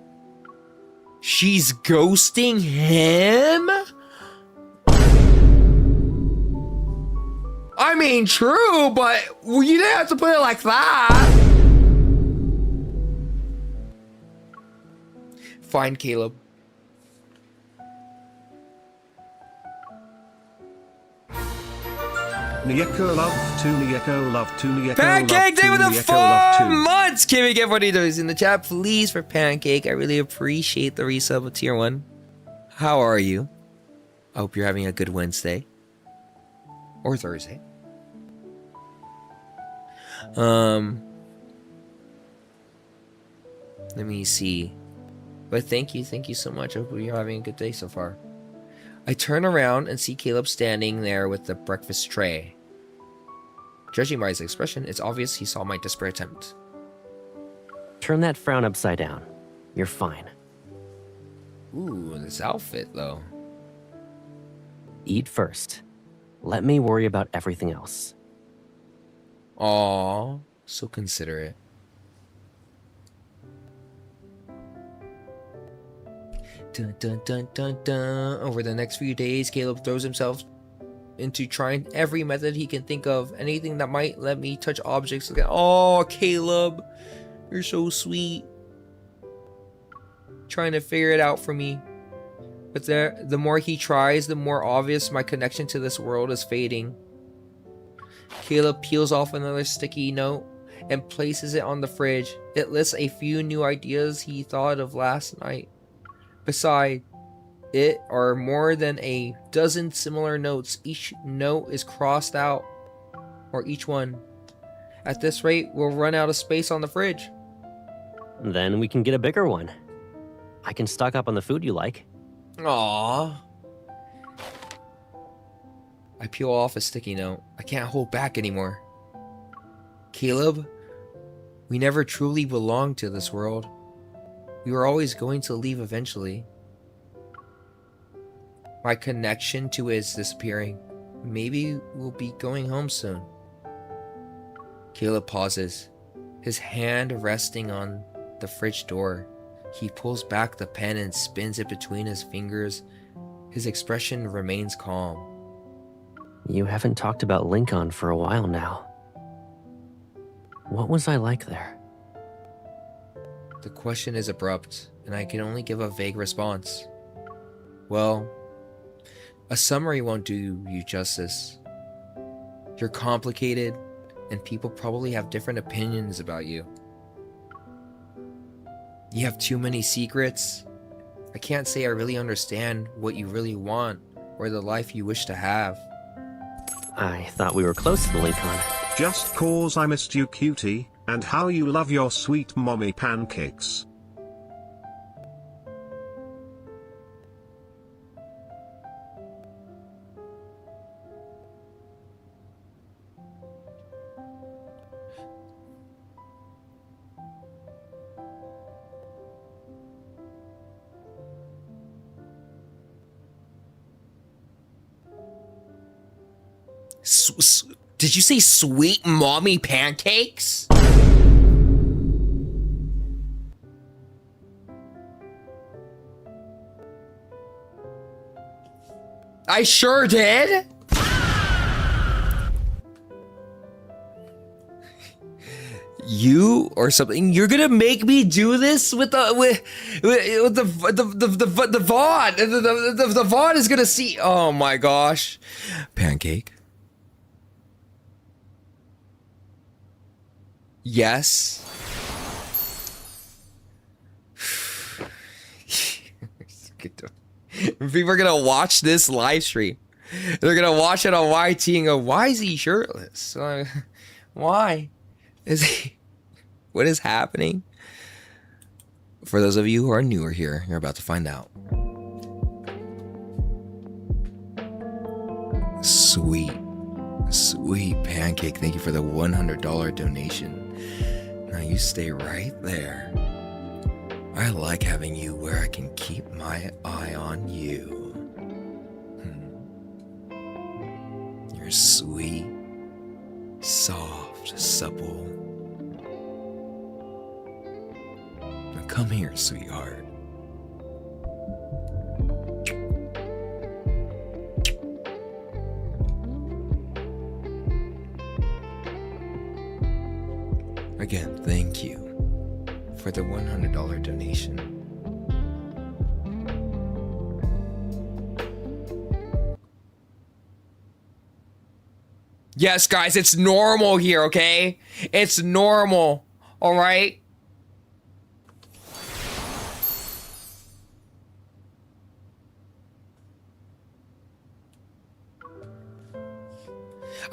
She's ghosting him? I mean, true, but you didn't have to put it like that. Fine, Caleb. Niyeko love to Niyeko love to Niyeko Pancake Day with the Niyeko love 4 to. months! Can we get what he does in the chat, please, for Pancake? I really appreciate the resub of tier 1. How are you? I hope you're having a good Wednesday. Or Thursday. Let me see. But thank you so much. I hope you're having a good day so far. I turn around and see Caleb standing there with the breakfast tray. Judging by his expression, it's obvious he saw my desperate attempt. Turn that frown upside down. You're fine. Ooh, this outfit, though. Eat first. Let me worry about everything else. Aww, so considerate. Dun, dun, dun, dun, dun. Over the next few days, Caleb throws himself into trying every method he can think of. Anything that might let me touch objects again. Oh, Caleb, you're so sweet. Trying to figure it out for me. But the more he tries, the more obvious my connection to this world is fading. Caleb peels off another sticky note and places it on the fridge. It lists a few new ideas he thought of last night. Beside it are more than a dozen similar notes. Each note is crossed out, or each one. At this rate, we'll run out of space on the fridge. Then we can get a bigger one. I can stock up on the food you like. Aww. I peel off a sticky note. I can't hold back anymore. Caleb, we never truly belonged to this world. We were always going to leave eventually. My connection to it is disappearing. Maybe we'll be going home soon. Caleb pauses, his hand resting on the fridge door. He pulls back the pen and spins it between his fingers. His expression remains calm. You haven't talked about Lincoln for a while now. What was I like there? The question is abrupt, and I can only give a vague response. Well, a summary won't do you justice. You're complicated, and people probably have different opinions about you. You have too many secrets. I can't say I really understand what you really want or the life you wish to have. I thought we were close to Lincoln. Just cause I missed you, cutie, and how you love your sweet mommy pancakes. Did you say sweet mommy pancakes? I sure did. You or something? You're gonna make me do this with the VOD. The VOD is gonna see. Oh my gosh, pancake. Yes. People are gonna watch this live stream. They're gonna watch it on YT and go, "Why is he shirtless? Why is he? What is happening?" For those of you who are newer here, you're about to find out. Sweet pancake. Thank you for the $100 donation. Now you stay right there. I like having you where I can keep my eye on you. You're sweet, soft, supple. Now come here, sweetheart. Again, thank you for the $100 donation. Yes, guys, it's normal here, okay? It's normal, all right?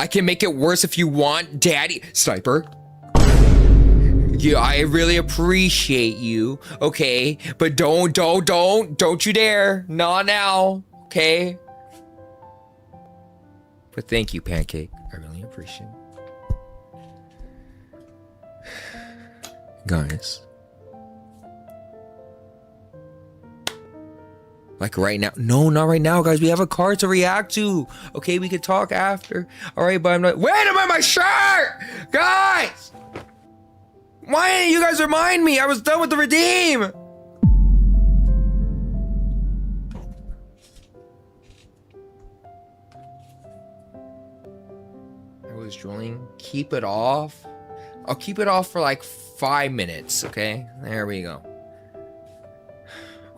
I can make it worse if you want, Daddy. Sniper. Yeah, I really appreciate you, okay? But don't you dare. Not now, okay? But thank you, Pancake. I really appreciate it. Guys. Like right now. No, not right now, guys. We have a card to react to. Okay, we could talk after. All right, but I'm not. Wait a minute, my shirt! Guys! Why didn't you guys remind me? I was done with the redeem! I was drilling. Keep it off. I'll keep it off for like 5 minutes, okay? There we go.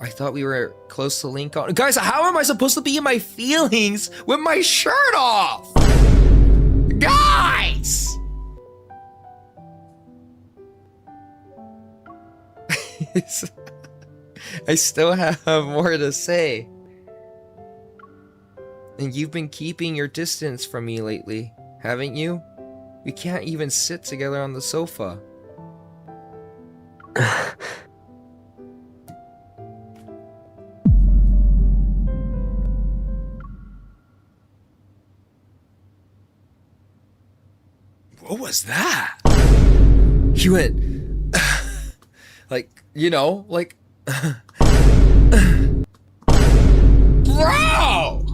I thought we were close to link on. Guys, how am I supposed to be in my feelings with my shirt off? Guys! I still have more to say. And you've been keeping your distance from me lately, haven't you? We can't even sit together on the sofa. What was that? He went like, you know, like bro!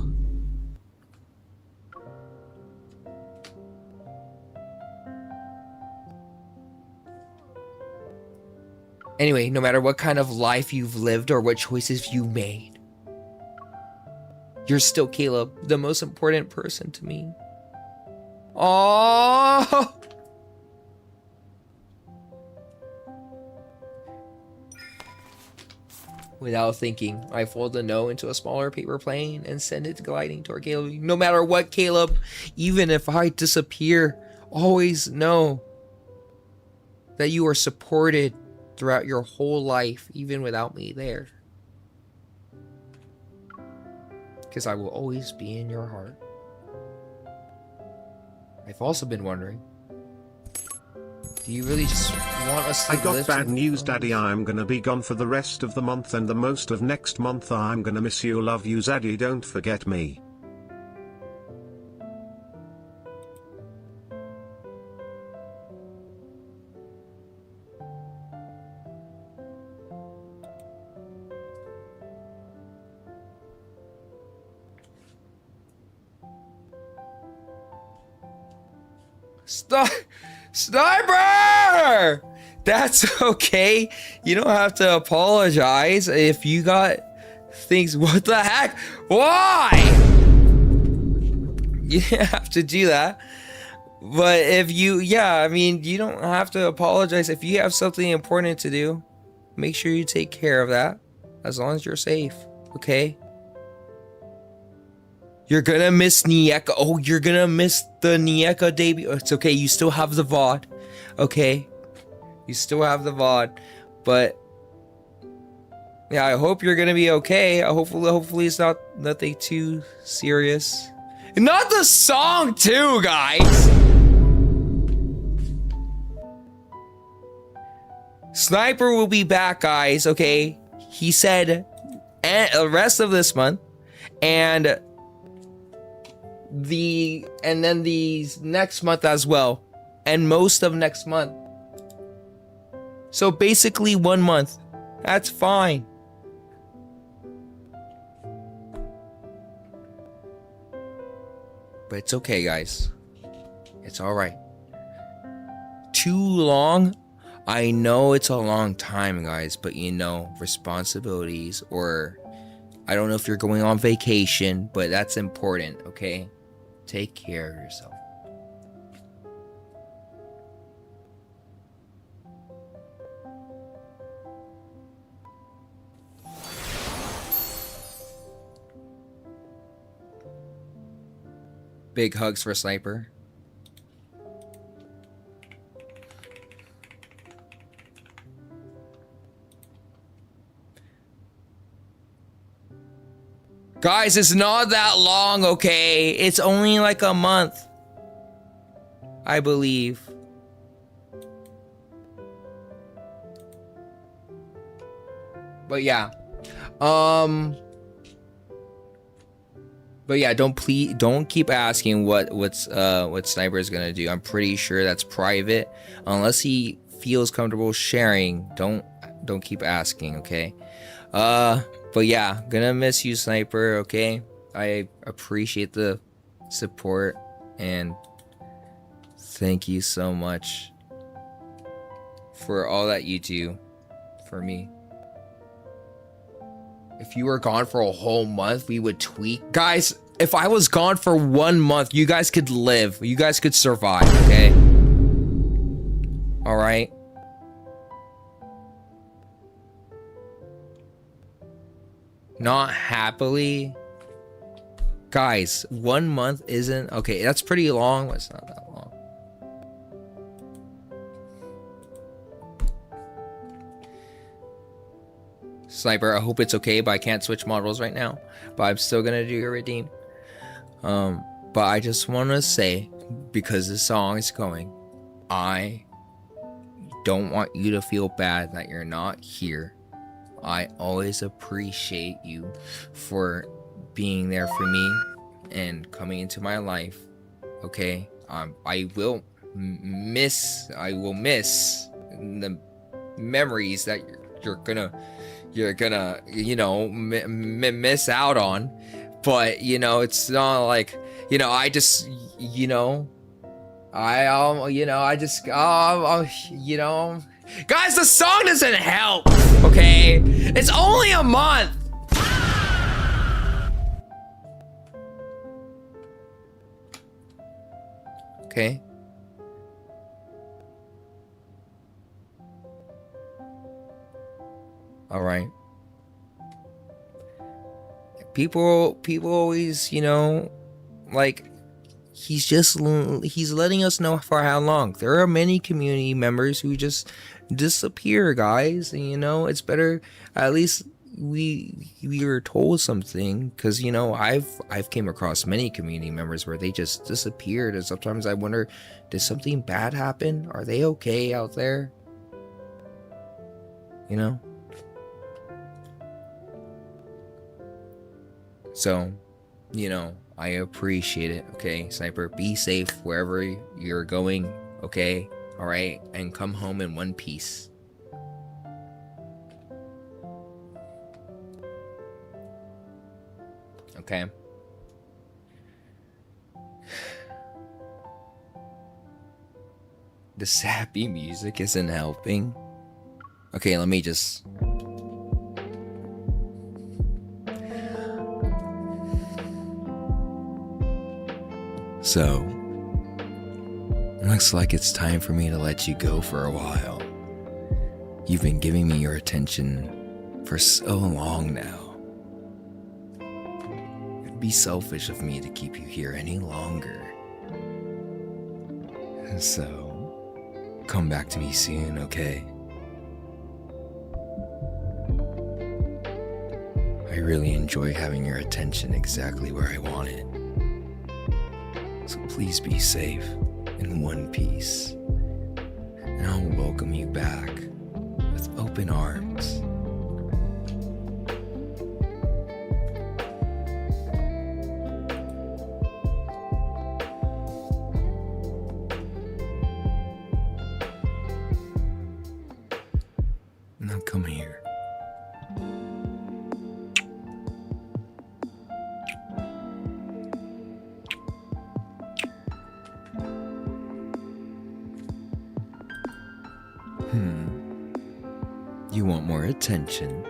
Anyway, no matter what kind of life you've lived or what choices you made, you're still Caleb, the most important person to me. Oh! Without thinking, I fold the no into a smaller paper plane and send it gliding toward Caleb. No matter what, Caleb, even if I disappear, always know that you are supported throughout your whole life, even without me there. Because I will always be in your heart. I've also been wondering, do you really just want us to I got live bad news, Daddy. I'm gonna be gone for the rest of the month and the most of next month. I'm gonna miss you. Love you, Zaddy. Don't forget me. Sniper! That's okay. You don't have to apologize if you got things. What the heck? Why? You have to do that. But if you, yeah, I mean, you don't have to apologize. If you have something important to do, make sure you take care of that. As long as you're safe, okay? You're gonna miss Niyeko. Oh, you're gonna miss the Niyeko debut. It's okay, you still have the VOD. Okay? You still have the VOD. But yeah, I hope you're gonna be okay. Hopefully it's not nothing too serious. Not the song too, guys! Sniper will be back, guys, okay? He said the rest of this month and then the next month as well, and most of next month. So basically 1 month. That's fine. But it's okay, guys. It's all right. Too long? I know it's a long time, guys, but you know, responsibilities, or I don't know if you're going on vacation, but that's important, okay? Take care of yourself. Big hugs for Sniper. Guys, it's not that long, okay? It's only like a month. I believe. But yeah. But yeah, don't keep asking what Sniper is gonna do. I'm pretty sure that's private. Unless he feels comfortable sharing, don't keep asking, okay? But yeah, gonna miss you, Sniper, okay? I appreciate the support and thank you so much for all that you do for me. If you were gone for a whole month, we would tweak. Guys, if I was gone for 1 month, you guys could live. You guys could survive, okay? All right? Not happily. Guys, 1 month isn't... Okay, that's pretty long, but it's not that long. Sniper, I hope it's okay, but I can't switch models right now. But I'm still gonna do your redeem. But I just want to say, because the song is going, I don't want you to feel bad that you're not here. I always appreciate you for being there for me and coming into my life. Okay, I will miss the memories that you're gonna you know miss out on, but you know it's not like, you know, I just, you know, I just you know, guys, the song doesn't help, okay? It's only a month. Okay. All right. People always, you know, like, he's letting us know for how long. There are many community members who just disappear, guys. And, you know, it's better at least we were told something, because, you know, I've came across many community members where they just disappeared, and sometimes I wonder, did something bad happen? Are they okay out there? You know? So, you know, I appreciate it, okay? Sniper, be safe wherever you're going, okay? All right? And come home in one piece. Okay? The sappy music isn't helping. Okay, let me just... So, looks like it's time for me to let you go for a while. You've been giving me your attention for so long now. It'd be selfish of me to keep you here any longer. So, come back to me soon, okay? I really enjoy having your attention exactly where I want it. So please be safe in one piece, and I'll welcome you back with open arms. Now come here. You want more attention?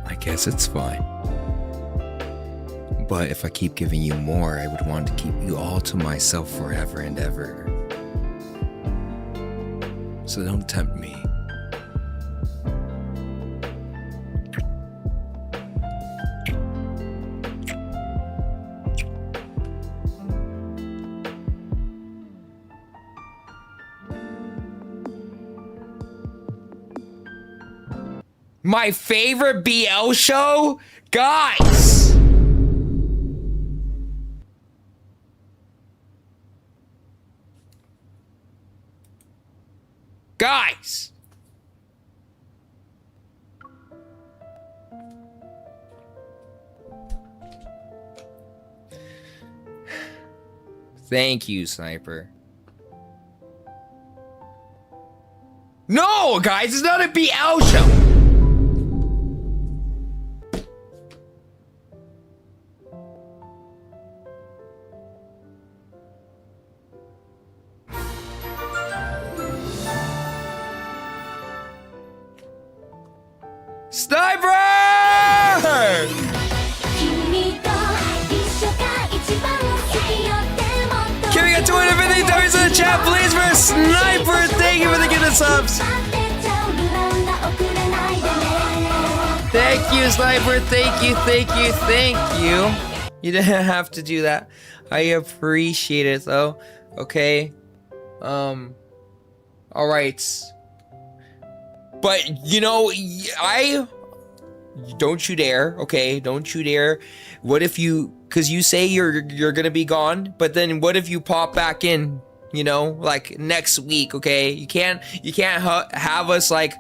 I guess it's fine. But if I keep giving you more, I would want to keep you all to myself forever and ever. So don't tempt me. My favorite BL show? Guys! Guys! Thank you, Sniper. No, guys, it's not a BL show. Sniper! Can we get 250 dollars in the chat, please, for a Sniper? Thank you for the gift subs. Thank you, Sniper. Thank you, thank you, thank you. You didn't have to do that. I appreciate it, though. Okay. All right. But you know, don't you dare. Okay, don't you dare. What if you? Because you say you're gonna be gone, but then what if you pop back in? You know, like next week. Okay, you can't have us like,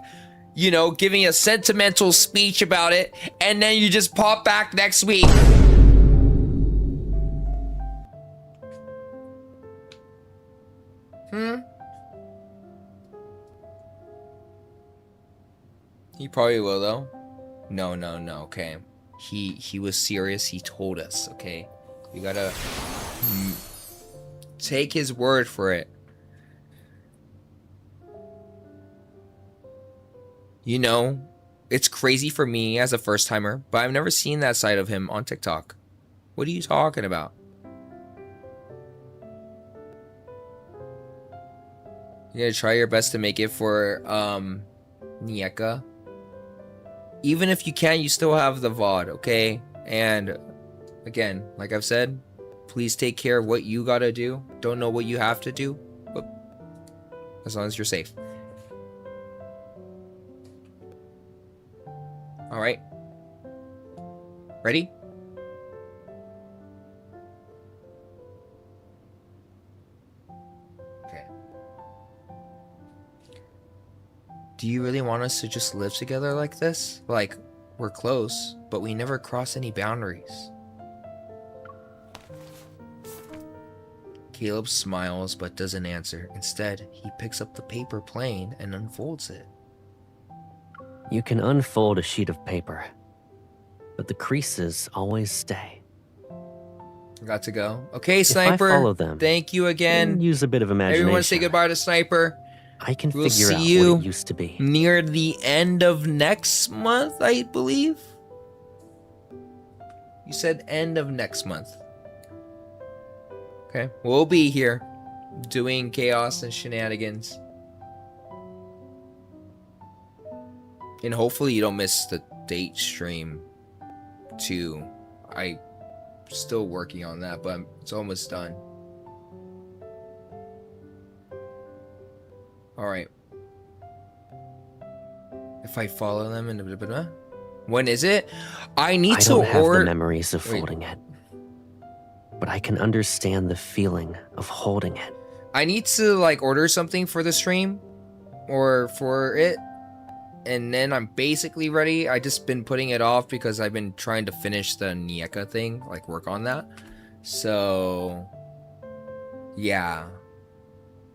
you know, giving a sentimental speech about it, and then you just pop back next week. He probably will though. No, okay. He was serious. He told us, okay? We gotta take his word for it. You know, it's crazy for me as a first timer, but I've never seen that side of him on TikTok. What are you talking about? You gotta try your best to make it for Niyeko. Even if you can't, you still have the VOD, okay? And again, like I've said, please take care of what you gotta do. Don't know what you have to do, but as long as you're safe. All right. Ready? Okay. Do you really want us to just live together like this? Like, we're close, but we never cross any boundaries. Caleb smiles but doesn't answer. Instead, he picks up the paper plane and unfolds it. You can unfold a sheet of paper, but the creases always stay. Got to go. Okay, Sniper. If I follow them, thank you again. and use a bit of imagination. Everyone say goodbye to Sniper. I can We'll figure see out you what it used to be. near the end of next month, I believe. You said end of next month. Okay, we'll be here doing chaos and shenanigans. And hopefully you don't miss the date stream too. I'm still working on that, but it's almost done. Alright. If I follow them in the... When is it? I need to I don't have order... the memories of folding it, but I can understand the feeling of holding it. I need to like order something for the stream or for it, and then I'm basically ready. I just been putting it off because I've been trying to finish the Niyeko thing, like work on that. So yeah.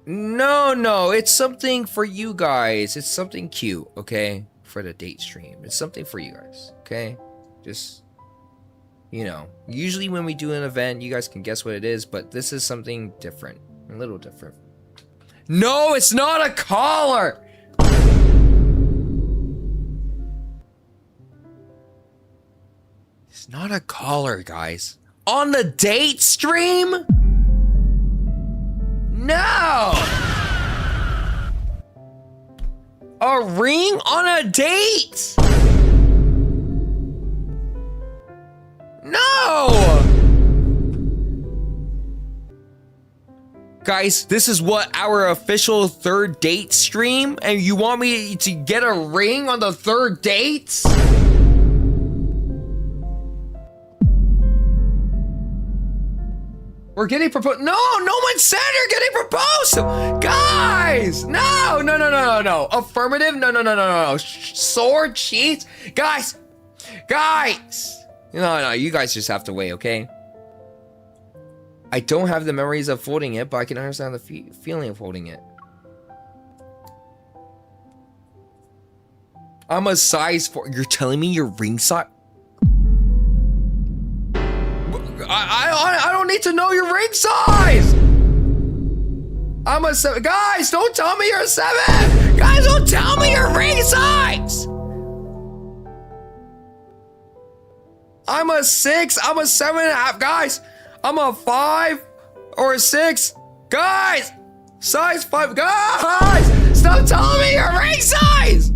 No, it's something for you guys. It's something cute, okay? For the date stream. It's something for you guys, okay? Just, you know, usually when we do an event, you guys can guess what it is, but this is something different. A little different. No, it's not a collar! It's not a collar, guys. On the date stream? No! A ring on a date? No! Guys, this is what our official third date stream, and you want me to get a ring on the third date? We're getting proposed. No, no one said you're getting proposed to. Guys, no. Affirmative, no. Sword cheats. Guys. No, you guys just have to wait, okay? I don't have the memories of folding it, but I can understand the feeling of holding it. I'm a size 4. You're telling me your ring size? I don't need to know your ring size. I'm a 7. Guys, don't tell me you're a 7. Guys, don't tell me your ring size. I'm a 6. I'm a 7.5. Guys, I'm a 5 or a 6. Guys, size 5. Guys, stop telling me your ring size.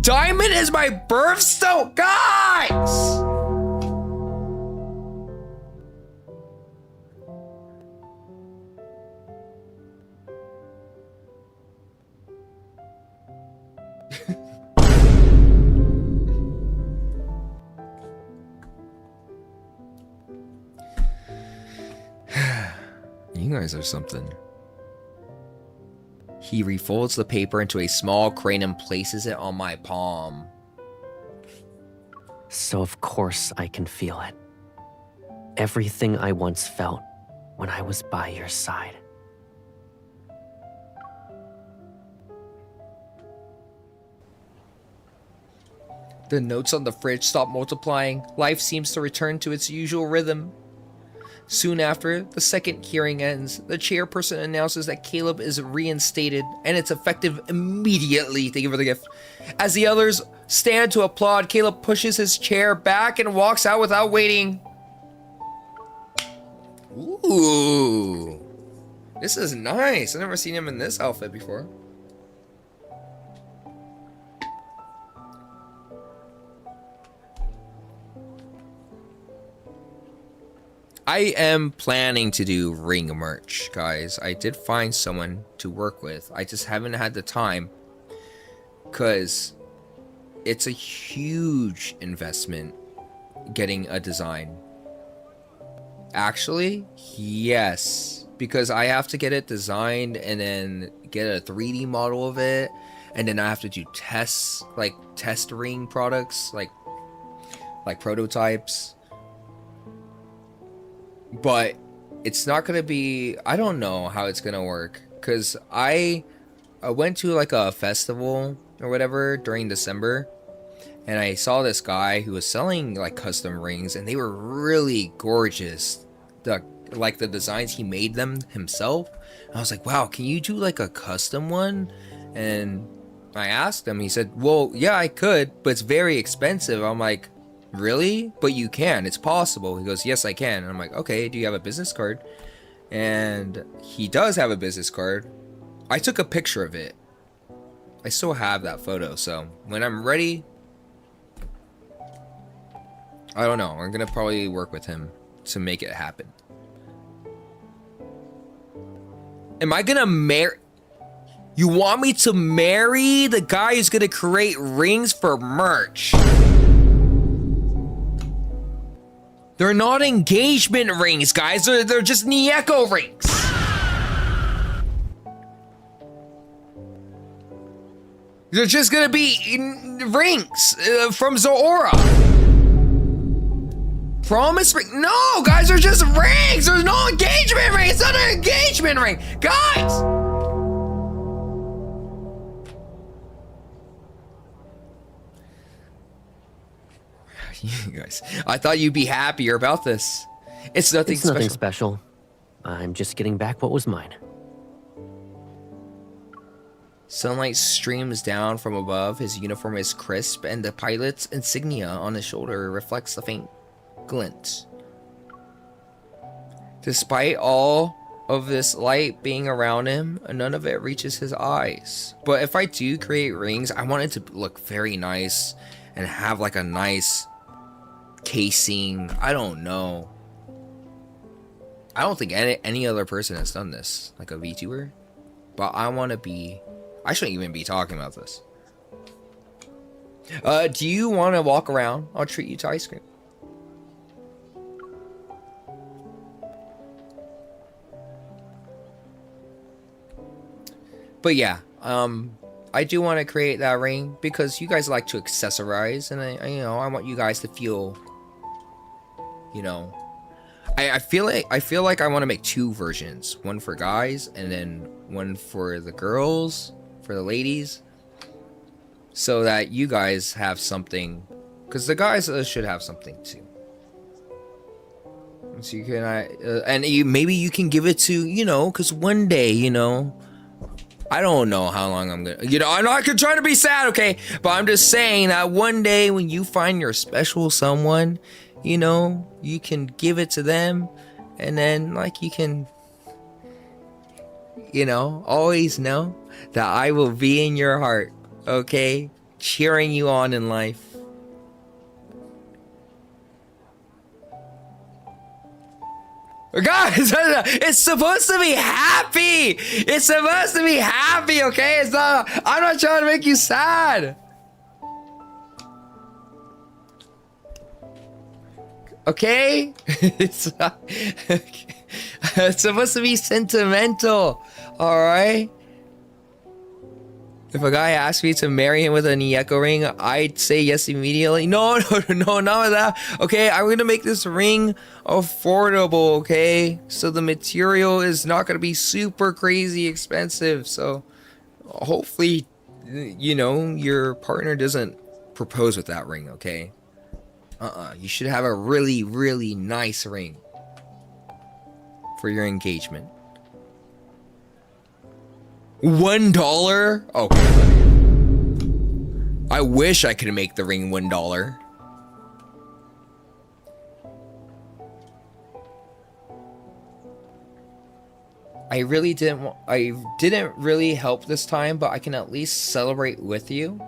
Diamond is my birthstone. Guys. You guys are something. He refolds the paper into a small crane and places it on my palm. So of course I can feel it. Everything I once felt when I was by your side. The notes on the fridge stop multiplying. Life seems to return to its usual rhythm. Soon after, the second hearing ends. The chairperson announces that Caleb is reinstated, and it's effective immediately. Thank you for the gift. As the others stand to applaud, Caleb pushes his chair back and walks out without waiting. Ooh. This is nice. I've never seen him in this outfit before. I am planning to do ring merch, guys. I did find someone to work with. I just haven't had the time because it's a huge investment getting a design. Actually, yes, because I have to get it designed and then get a 3D model of it, and then I have to do tests, like test ring products, like prototypes. But it's not gonna be, I don't know how it's gonna work, because I went to like a festival or whatever during December, and I saw this guy who was selling like custom rings, and they were really gorgeous. Like the designs, he made them himself. I was like, wow, can you do like a custom one? And I asked him, he said, well, yeah, I could, but it's very expensive. I'm like, really? But you can, it's possible. He goes, yes, I can. And I'm like, okay, do you have a business card? And he does have a business card. I took a picture of it. I still have that photo, so when I'm ready, I don't know, I'm gonna probably work with him to make it happen. Am I gonna marry? You want me to marry the guy who's gonna create rings for merch? They're not engagement rings, guys. They're just Niyeko rings. They're just gonna be rings from Zora. Promise ring? No, guys, they're just rings. There's no engagement ring. It's not an engagement ring, guys. You guys, I thought you'd be happier about this. It's nothing special. Nothing special. I'm just getting back what was mine. Sunlight streams down from above. His uniform is crisp, and the pilot's insignia on his shoulder reflects the faint glint. Despite all of this light being around him, none of it reaches his eyes. But if I do create rings, I want it to look very nice and have like a nice casing. I don't know. I don't think any other person has done this, like a VTuber. But I want to be... I shouldn't even be talking about this. Do you want to walk around? I'll treat you to ice cream. But yeah, I do want to create that ring because you guys like to accessorize, and I want you guys to feel, I feel like I want to make 2 versions, one for guys and then one for the girls, for the ladies, so that you guys have something, because the guys should have something too. So you can, maybe you can give it to, because one day, I don't know how long I'm gonna, I'm not gonna try to be sad, okay? But I'm just saying that one day when you find your special someone, you can give it to them, and then like you can, always know that I will be in your heart, okay? Cheering you on in life. Guys, it's supposed to be happy. It's supposed to be happy, okay? I'm not trying to make you sad. Okay? It's supposed to be sentimental, all right? If a guy asked me to marry him with a Niyeko ring, I'd say yes immediately. No, not with that. Okay, I'm gonna make this ring affordable, okay? So the material is not gonna be super crazy expensive. So hopefully, your partner doesn't propose with that ring, okay? You should have a really, really nice ring for your engagement. $1? Oh, I wish I could make the ring $1. I didn't really help this time, but I can at least celebrate with you.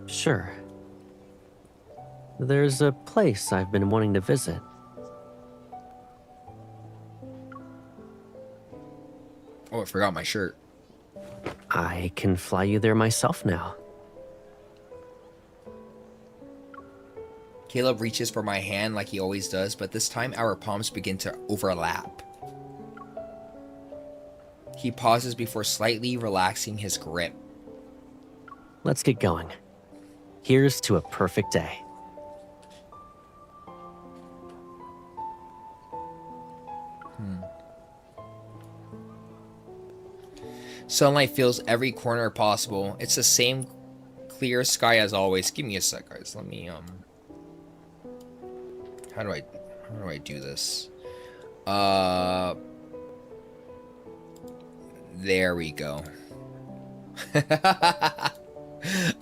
Sure. There's a place I've been wanting to visit. Oh, I forgot my shirt. I can fly you there myself now. Caleb reaches for my hand like he always does, but this time our palms begin to overlap. He pauses before slightly relaxing his grip. Let's get going. Here's to a perfect day. Sunlight fills every corner possible. It's the same clear sky as always. Give me a sec, guys. Let me how do I do this? There we go.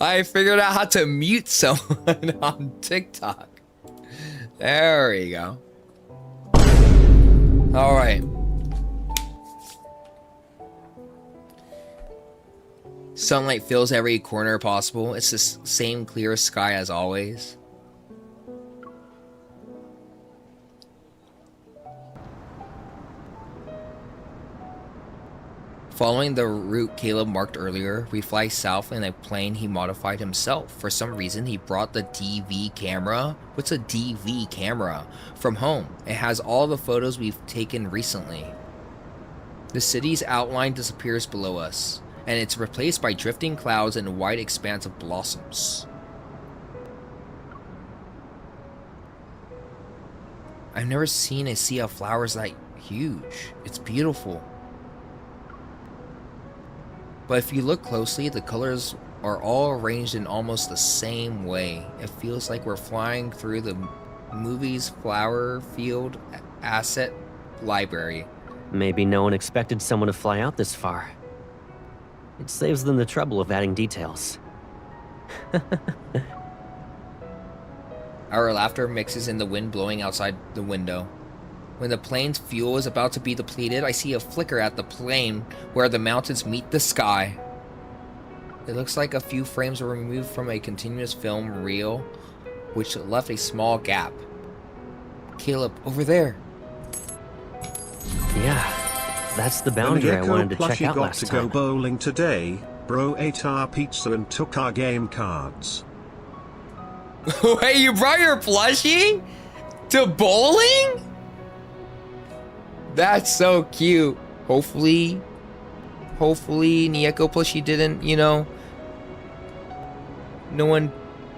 I figured out how to mute someone on TikTok. There we go. All right. Sunlight fills every corner possible. It's the same clear sky as always. Following the route Caleb marked earlier, we fly south in a plane he modified himself. For some reason, he brought the DV camera. What's a DV camera? From home. It has all the photos we've taken recently. The city's outline disappears below us, and it's replaced by drifting clouds and a wide expanse of blossoms. I've never seen a sea of flowers that huge. It's beautiful. But if you look closely, the colors are all arranged in almost the same way. It feels like we're flying through the movie's flower field asset library. Maybe no one expected someone to fly out this far. It saves them the trouble of adding details. Our laughter mixes in the wind blowing outside the window. When the plane's fuel is about to be depleted, I see a flicker at the plane where the mountains meet the sky. It looks like a few frames were removed from a continuous film reel, which left a small gap. Caleb, over there. Yeah, that's the boundary I wanted to check out last time. Got to go bowling today. Bro ate our pizza and took our game cards. Wait, you brought your plushie to bowling? That's so cute. Hopefully Hopefully Niyeko plushie didn't, you know, no one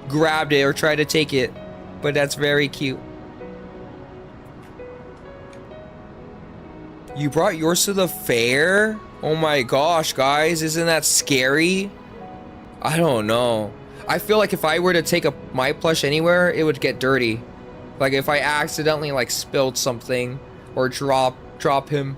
grabbed it or tried to take it, but that's very cute. You brought yours to the fair? Oh my gosh, guys, isn't that scary? I don't know. I feel like if I were to take my plush anywhere, it would get dirty. Like if I accidentally like spilled something or drop him.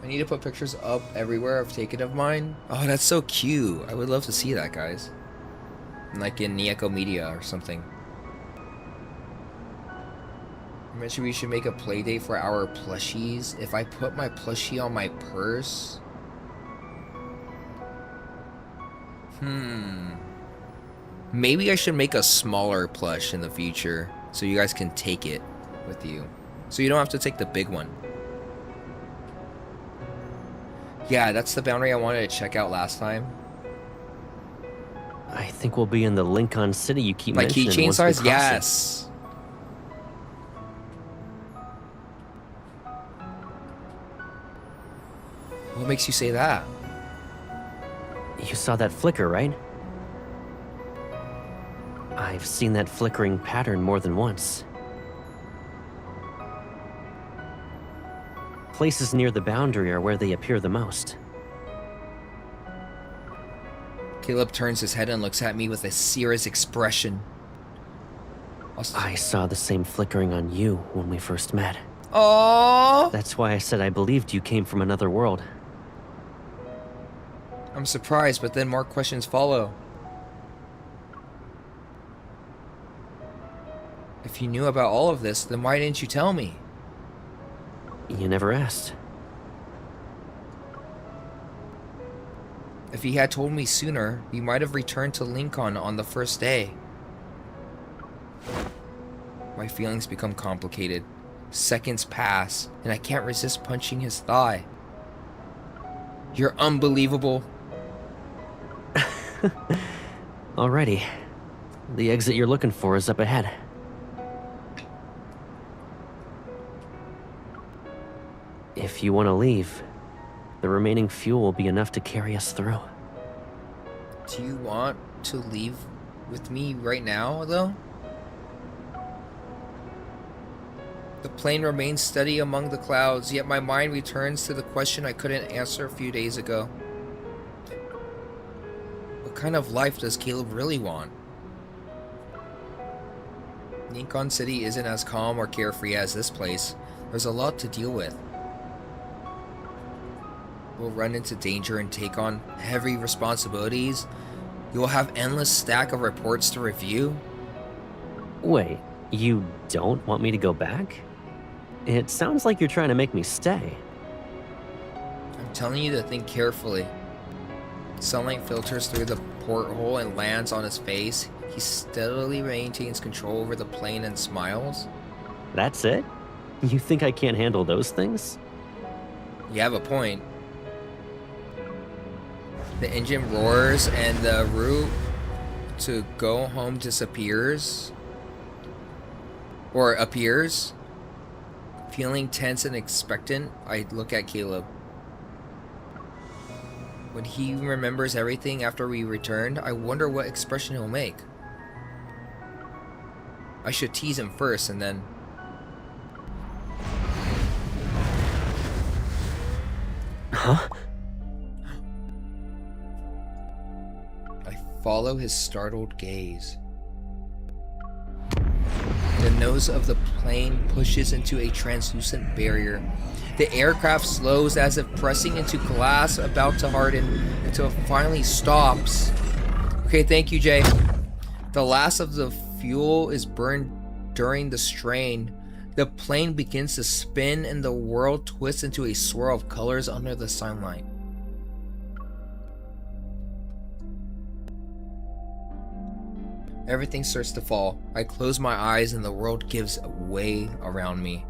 I need to put pictures up everywhere I've taken of mine. Oh, that's so cute. I would love to see that, guys. Like in Niyeko Media or something. I mentioned we should make a play date for our plushies. If I put my plushie on my purse... Maybe I should make a smaller plush in the future so you guys can take it with you. So you don't have to take the big one. Yeah, that's the boundary I wanted to check out last time. I think we'll be in the Lincoln City you keep My mentioning. keychain once we size? cross Yes. What makes you say that? it. You saw that flicker, right? I've seen that flickering pattern more than once. Places near the boundary are where they appear the most. Caleb turns his head and looks at me with a serious expression. I saw the same flickering on you when we first met. Aww. That's why I said I believed you came from another world. I'm surprised, but then more questions follow. If you knew about all of this, then why didn't you tell me? You never asked. If he had told me sooner, we might have returned to Lincoln on the first day. My feelings become complicated. Seconds pass, and I can't resist punching his thigh. You're unbelievable. Alrighty. The exit you're looking for is up ahead. If you want to leave, the remaining fuel will be enough to carry us through. Do you want to leave with me right now, though? The plane remains steady among the clouds, yet my mind returns to the question I couldn't answer a few days ago. What kind of life does Caleb really want? Lincoln City isn't as calm or carefree as this place. There's a lot to deal with. We'll run into danger and take on heavy responsibilities. You will have endless stack of reports to review. Wait, you don't want me to go back? It sounds like you're trying to make me stay. I'm telling you to think carefully. Sunlight filters through the porthole and lands on his face. He steadily maintains control over the plane and smiles. That's it? You think I can't handle those things? You have a point. The engine roars and the route to go home disappears. Or appears. Feeling tense and expectant, I look at Caleb. When he remembers everything after we returned, I wonder what expression he'll make. I should tease him first and then... Huh? I follow his startled gaze. The nose of the plane pushes into a translucent barrier. The aircraft slows as if pressing into glass about to harden until it finally stops. Okay, thank you, Jay. The last of the fuel is burned during the strain. The plane begins to spin and the world twists into a swirl of colors under the sunlight. Everything starts to fall. I close my eyes and the world gives way around me.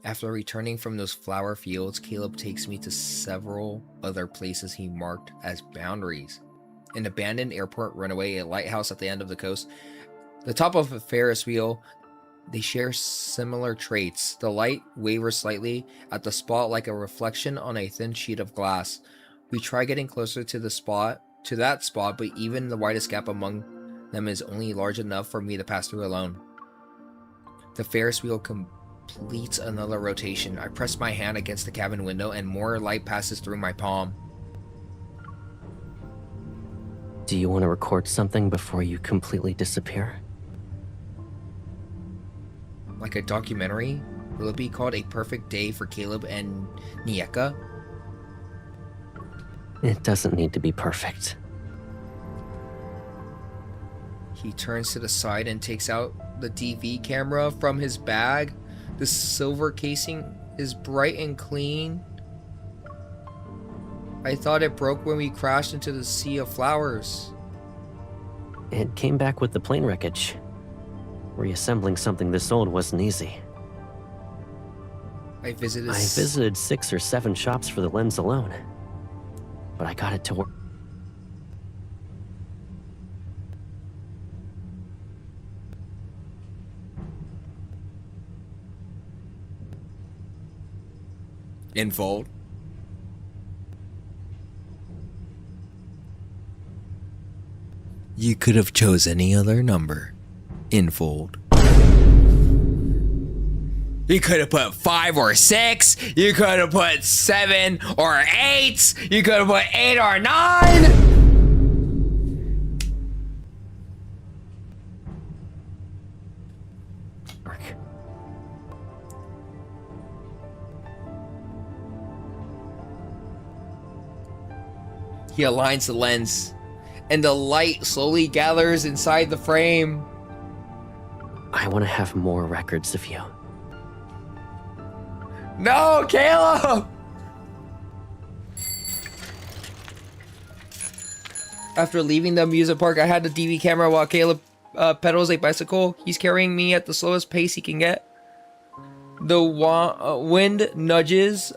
After returning from those flower fields, Caleb takes me to several other places he marked as boundaries. An abandoned airport runway, a lighthouse at the end of the coast, the top of a Ferris wheel. They share similar traits. The light wavers slightly at the spot like a reflection on a thin sheet of glass. We try getting closer to that spot, but even the widest gap among them is only large enough for me to pass through alone. The Ferris wheel completes another rotation. I press my hand against the cabin window and more light passes through my palm. Do you want to record something before you completely disappear? Like a documentary? Will it be called A Perfect Day for Caleb and Niyeko? It doesn't need to be perfect. He turns to the side and takes out the DV camera from his bag. The silver casing is bright and clean. I thought it broke when we crashed into the sea of flowers. It came back with the plane wreckage. Reassembling something this old wasn't easy. I visited 6 or 7 shops for the lens alone, but I got it to work. in fold. You could have chose any other number in fold. You could have put 5 or 6. You could have put 7 or 8. You could have put 8 or 9. He aligns the lens, and the light slowly gathers inside the frame. I want to have more records of you. No, Caleb! After leaving the amusement park, I had the DV camera while Caleb pedals a bicycle. He's carrying me at the slowest pace he can get. The wind nudges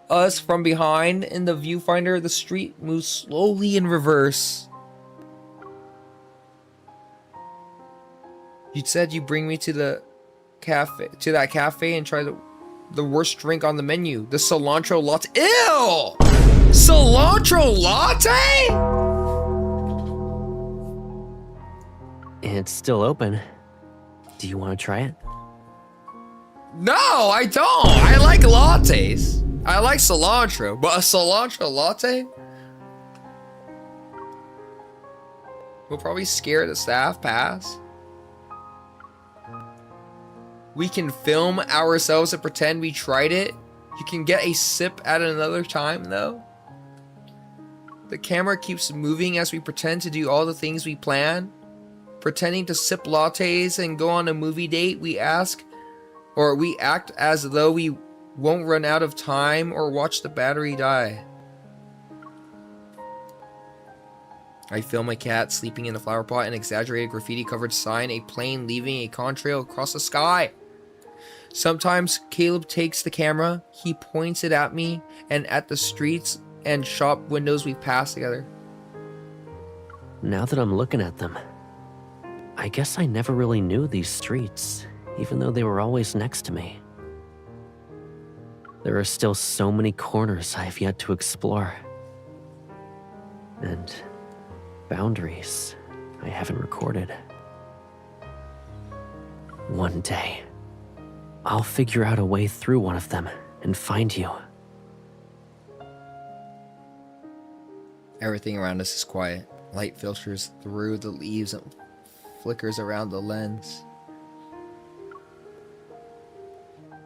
us from behind. In the viewfinder, the street moves slowly in reverse. You said you bring me to the that cafe and try the worst drink on the menu, the cilantro latte. Ew! Cilantro latte? It's still open. Do you want to try it? No, I don't. I like lattes. I like cilantro, but a cilantro latte will probably scare the staff pass. We can film ourselves and pretend we tried it. You can get a sip at another time, though. The camera keeps moving as we pretend to do all the things we plan. Pretending to sip lattes and go on a movie date, we act as though we won't run out of time or watch the battery die. I film a cat sleeping in a flower pot, an exaggerated graffiti-covered sign, a plane leaving a contrail across the sky. Sometimes Caleb takes the camera, he points it at me and at the streets and shop windows we pass together. Now that I'm looking at them, I guess I never really knew these streets, even though they were always next to me. There are still so many corners I have yet to explore. And boundaries I haven't recorded. One day, I'll figure out a way through one of them and find you. Everything around us is quiet. Light filters through the leaves and flickers around the lens.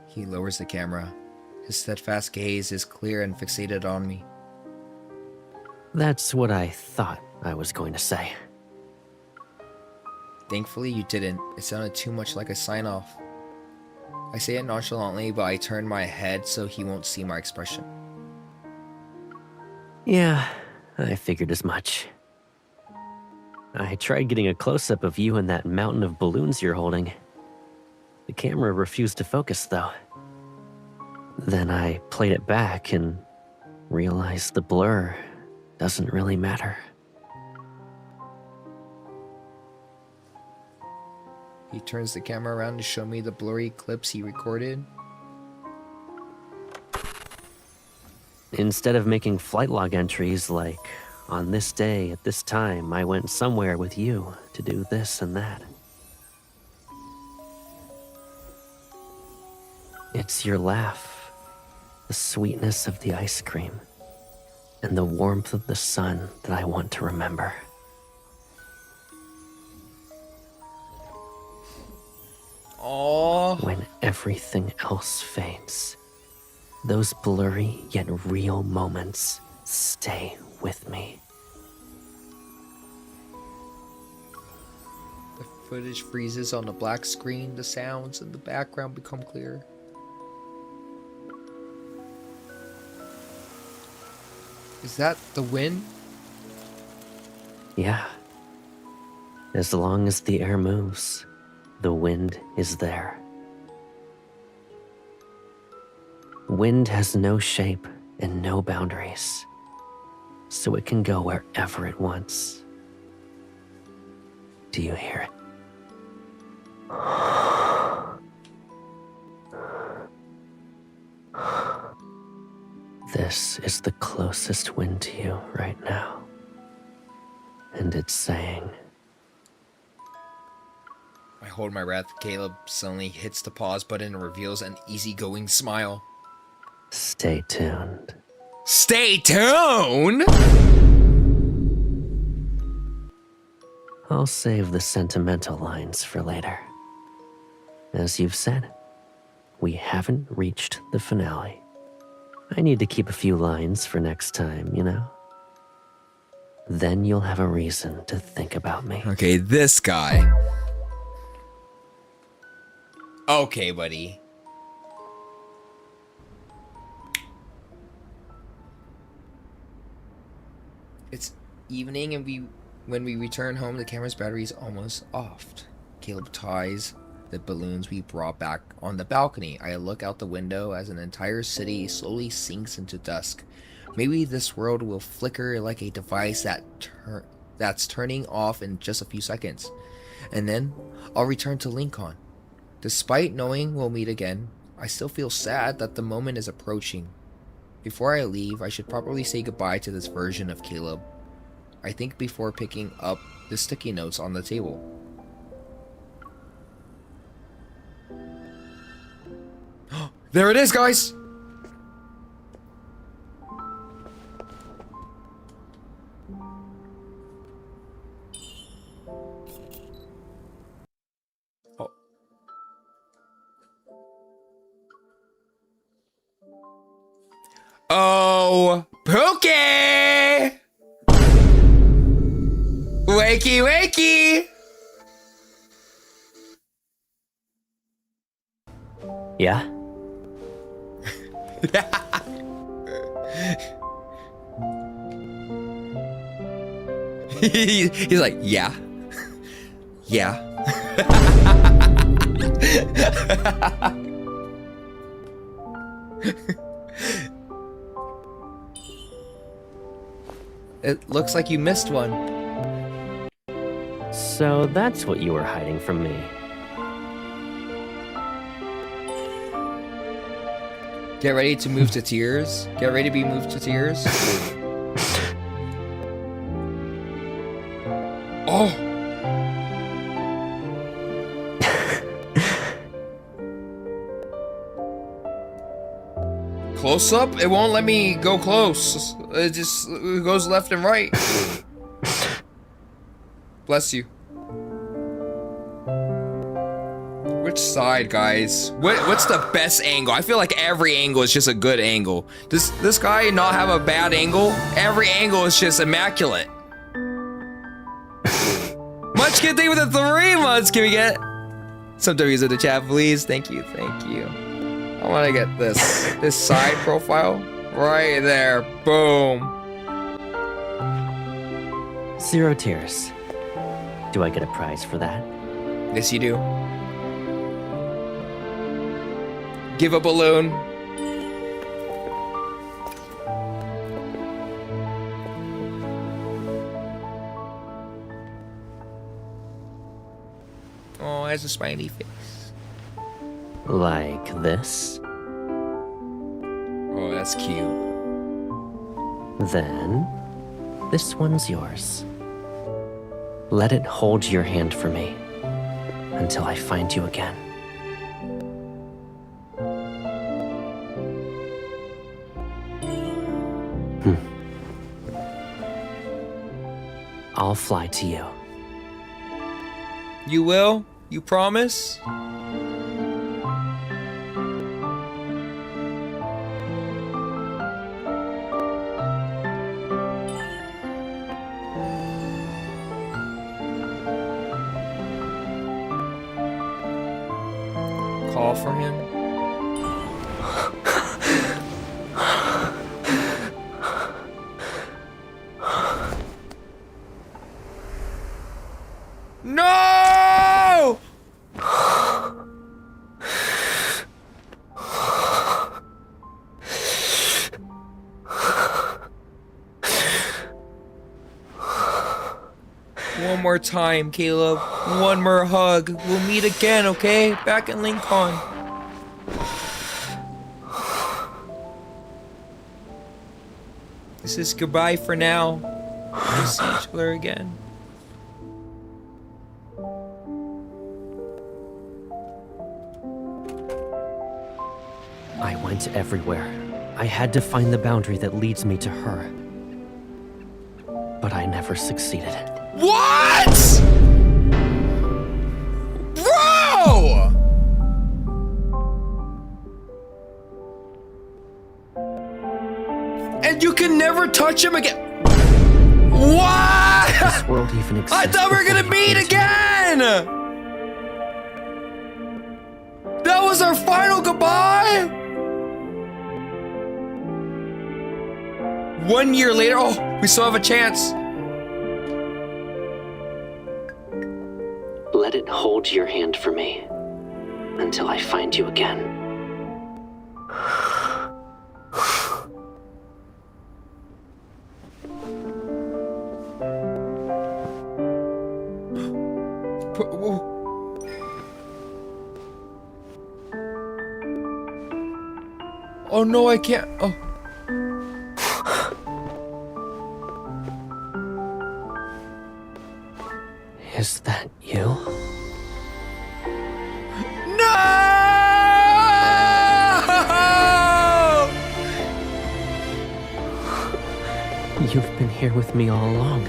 He lowers the camera. His steadfast gaze is clear and fixated on me. That's what I thought I was going to say. Thankfully, you didn't. It sounded too much like a sign-off. I say it nonchalantly, but I turn my head so he won't see my expression. Yeah, I figured as much. I tried getting a close-up of you and that mountain of balloons you're holding. The camera refused to focus, though. Then I played it back and realized the blur doesn't really matter. He turns the camera around to show me the blurry clips he recorded. Instead of making flight log entries like, on this day at this time, I went somewhere with you to do this and that. It's your laugh, the sweetness of the ice cream, and the warmth of the sun that I want to remember. Aww. When everything else fades, those blurry yet real moments stay with me. The footage freezes on the black screen. The sounds in the background become clear. Is that the wind? Yeah. As long as the air moves, the wind is there. Wind has no shape and no boundaries, so it can go wherever it wants. Do you hear it? This is the closest wind to you right now. And it's saying... I hold my breath. Caleb suddenly hits the pause button and reveals an easygoing smile. Stay tuned. Stay tuned? I'll save the sentimental lines for later. As you've said, we haven't reached the finale. I need to keep a few lines for next time, you know? Then you'll have a reason to think about me. Okay, this guy. Okay, buddy. It's evening and when we return home, the camera's battery is almost off. Caleb ties the balloons we brought back on the balcony. I look out the window as an entire city slowly sinks into dusk. Maybe this world will flicker like a device that's turning off in just a few seconds. And then I'll return to Lincoln. Despite knowing we'll meet again, I still feel sad that the moment is approaching. Before I leave, I should probably say goodbye to this version of Caleb. I think before picking up the sticky notes on the table. There it is, guys! Oh. Oh, Pookie! Wakey, wakey! Yeah? He's like, yeah. Yeah. It looks like you missed one. So that's what you were hiding from me. Get ready to move to tears. Get ready to be moved to tears. Oh! Close up? It won't let me go close. It just goes left and right. Bless you. Which side, guys? What's the best angle? I feel like every angle is just a good angle. Does this guy not have a bad angle? Every angle is just immaculate. Much good thing with the 3 months. Can we get some W's in the chat, please? Thank you, thank you. I want to get this side profile right there. Boom. 0 tears. Do I get a prize for that? Yes, you do. Give a balloon. Oh, it has a smiley face. Like this. Oh, that's cute. Then, this one's yours. Let it hold your hand for me until I find you again. I'll fly to you. You will? You promise? Call for him? No! One more time, Caleb. One more hug. We'll meet again, okay? Back in Lincoln. This is goodbye for now. We'll see each other again. I went everywhere. I had to find the boundary that leads me to her. But I never succeeded. What? Bro! And you can never touch him again. What? This world even exists. I thought we were gonna meet again! That was our final goodbye? 1 year later, oh, we still have a chance. Let it hold your hand for me until I find you again. Oh no, I can't. Oh. Is that you? No! You've been here with me all along.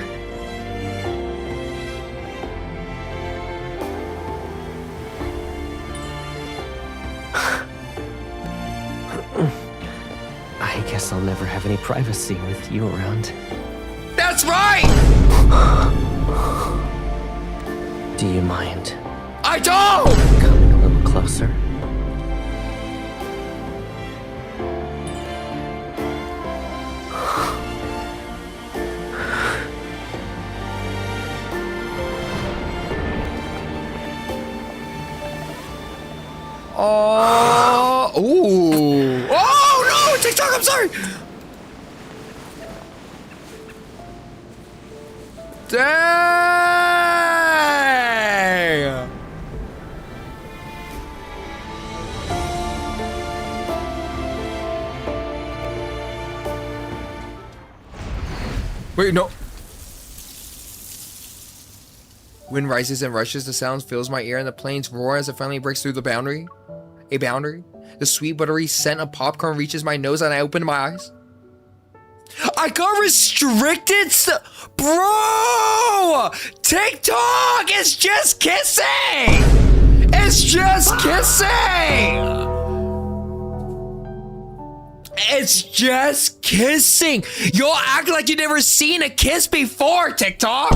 I guess I'll never have any privacy with you around. That's right! Do you mind? I don't! Coming a little closer? Oh, ooh. Oh no, TikTok, I'm sorry. Dang. Wait, no. Wind rises and rushes, the sound fills my ear, and the planes roar as it finally breaks through the boundary. A boundary? The sweet buttery scent of popcorn reaches my nose and I open my eyes. I got restricted Bro! TikTok is just kissing! It's just kissing! It's just kissing! Y'all act like you never seen a kiss before, TikTok!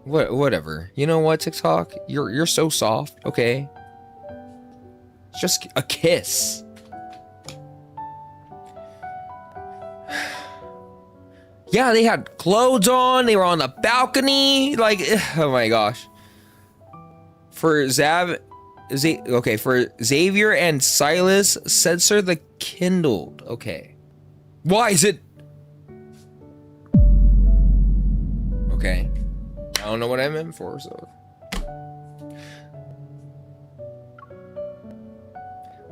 Whatever. You know what, TikTok? You're so soft, okay? It's just a kiss. Yeah, they had clothes on, they were on the balcony, like, oh my gosh. For Zav Okay, for Xavier and Silas, censor the kindled. Okay. Why is it? Okay. I don't know what I meant for, so.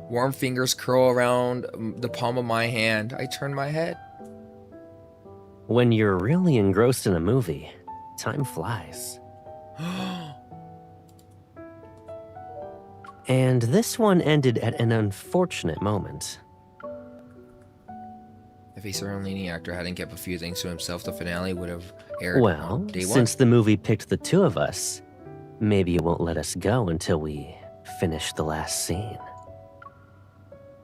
Warm fingers curl around the palm of my hand. I turn my head. When you're really engrossed in a movie, time flies. And this one ended at an unfortunate moment. If a certain leading actor hadn't kept a few things to himself, the finale would have aired Well, on day one. since the movie picked the two of us, maybe it won't let us go until we finish the last scene.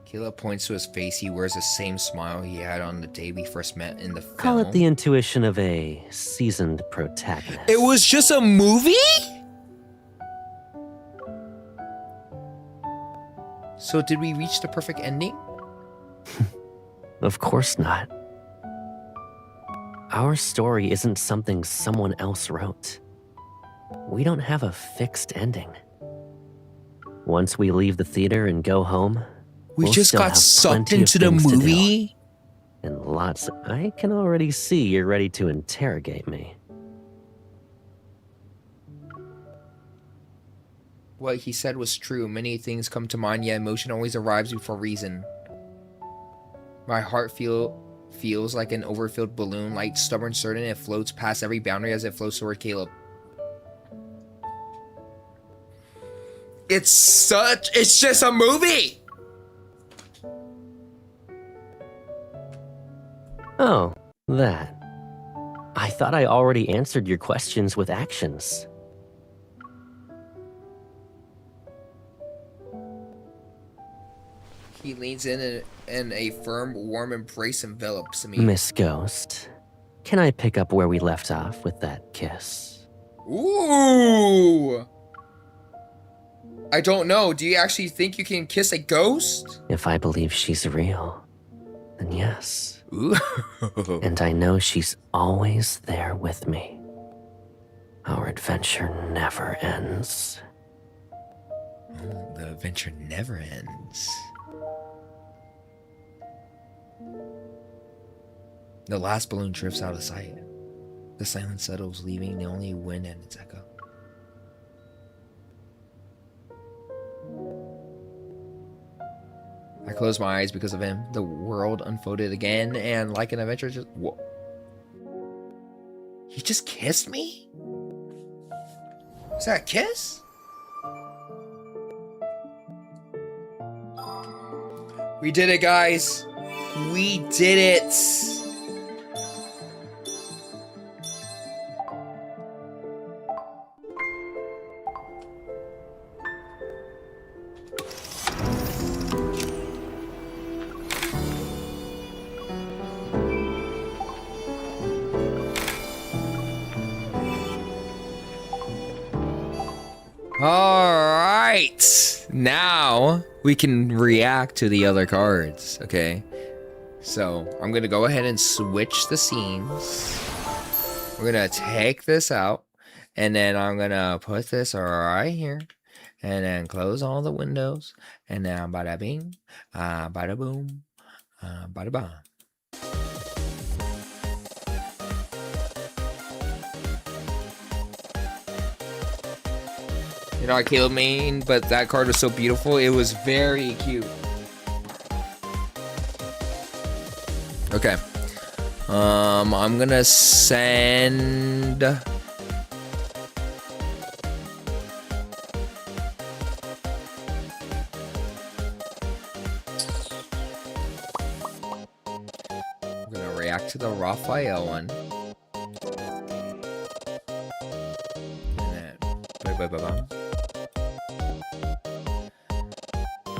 Caleb points to his face. He wears the same smile he had on the day we first met in the film. Call it the intuition of a seasoned protagonist. It was just a movie? So did we reach the perfect ending? Of course not. Our story isn't something someone else wrote. We don't have a fixed ending. Once we leave the theater and go home, We just got sucked into the movie? And lots. I can already see you're ready to interrogate me. What he said was true. Many things come to mind, yet emotion always arrives before reason. My heart feels like an overfilled balloon, light, stubborn, certain. It floats past every boundary as it flows toward Caleb. It's just a movie! Oh, that. I thought I already answered your questions with actions. He leans in and a firm, warm embrace envelops me. Miss Ghost, can I pick up where we left off with that kiss? Ooh! I don't know. Do you actually think you can kiss a ghost? If I believe she's real, then yes. Ooh. And I know she's always there with me. Our adventure never ends. Oh, the adventure never ends. The last balloon drifts out of sight. The silence settles, leaving the only wind and its echo. I closed my eyes because of him. The world unfolded again, and like an adventure, just... Whoa. He just kissed me? Was that a kiss? We did it, guys. We did it. Alright, now we can react to the other cards, okay? So, I'm gonna go ahead and switch the scenes. We're gonna take this out, and then I'm gonna put this right here, and then close all the windows, and then bada bing, bada boom, bada bang. You know, I killed Maine, but that card was so beautiful. It was very cute. Okay. I'm gonna send... I'm gonna react to the Raphael one. And then...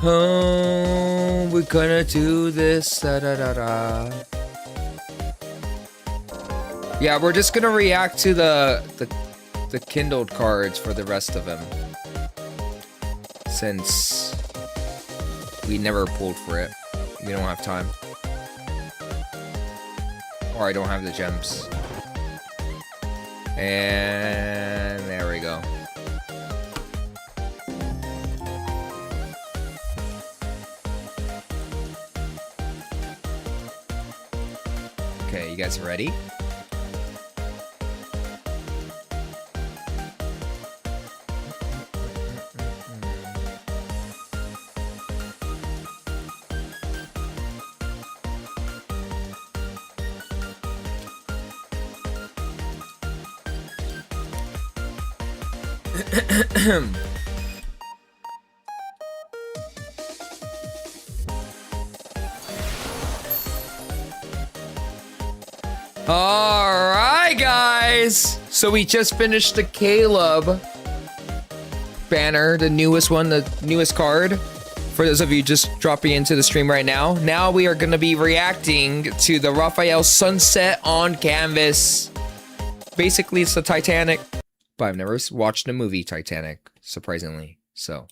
Oh, we're gonna do this. Da, da, da, da. Yeah, we're just gonna react to the kindled cards for the rest of them, since we never pulled for it. We don't have time, or I don't have the gems. And there we go. Okay, you guys ready? Alright, guys! So we just finished the Caleb banner, the newest one, the newest card. For those of you just dropping into the stream right now. Now we are going to be reacting to the Raphael Sunset on Canvas. Basically, it's the Titanic. But I've never watched the movie Titanic, surprisingly. So,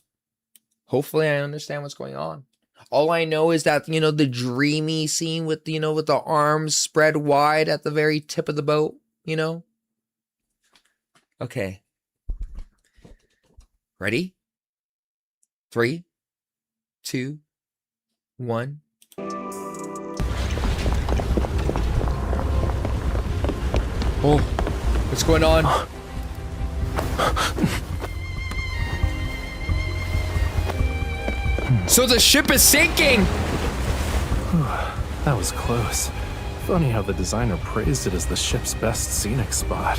hopefully I understand what's going on. All I know is that, you know, the dreamy scene with, you know, with the arms spread wide at the very tip of the boat, you know? Okay. Ready? 3, 2, 1. Oh, what's going on? So the ship is sinking! That was close. Funny how the designer praised it as the ship's best scenic spot.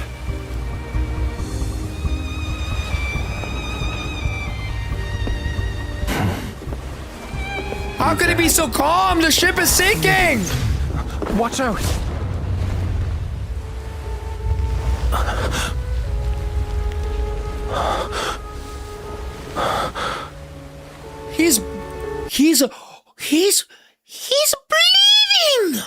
How could it be so calm? The ship is sinking! Watch out! He's bleeding!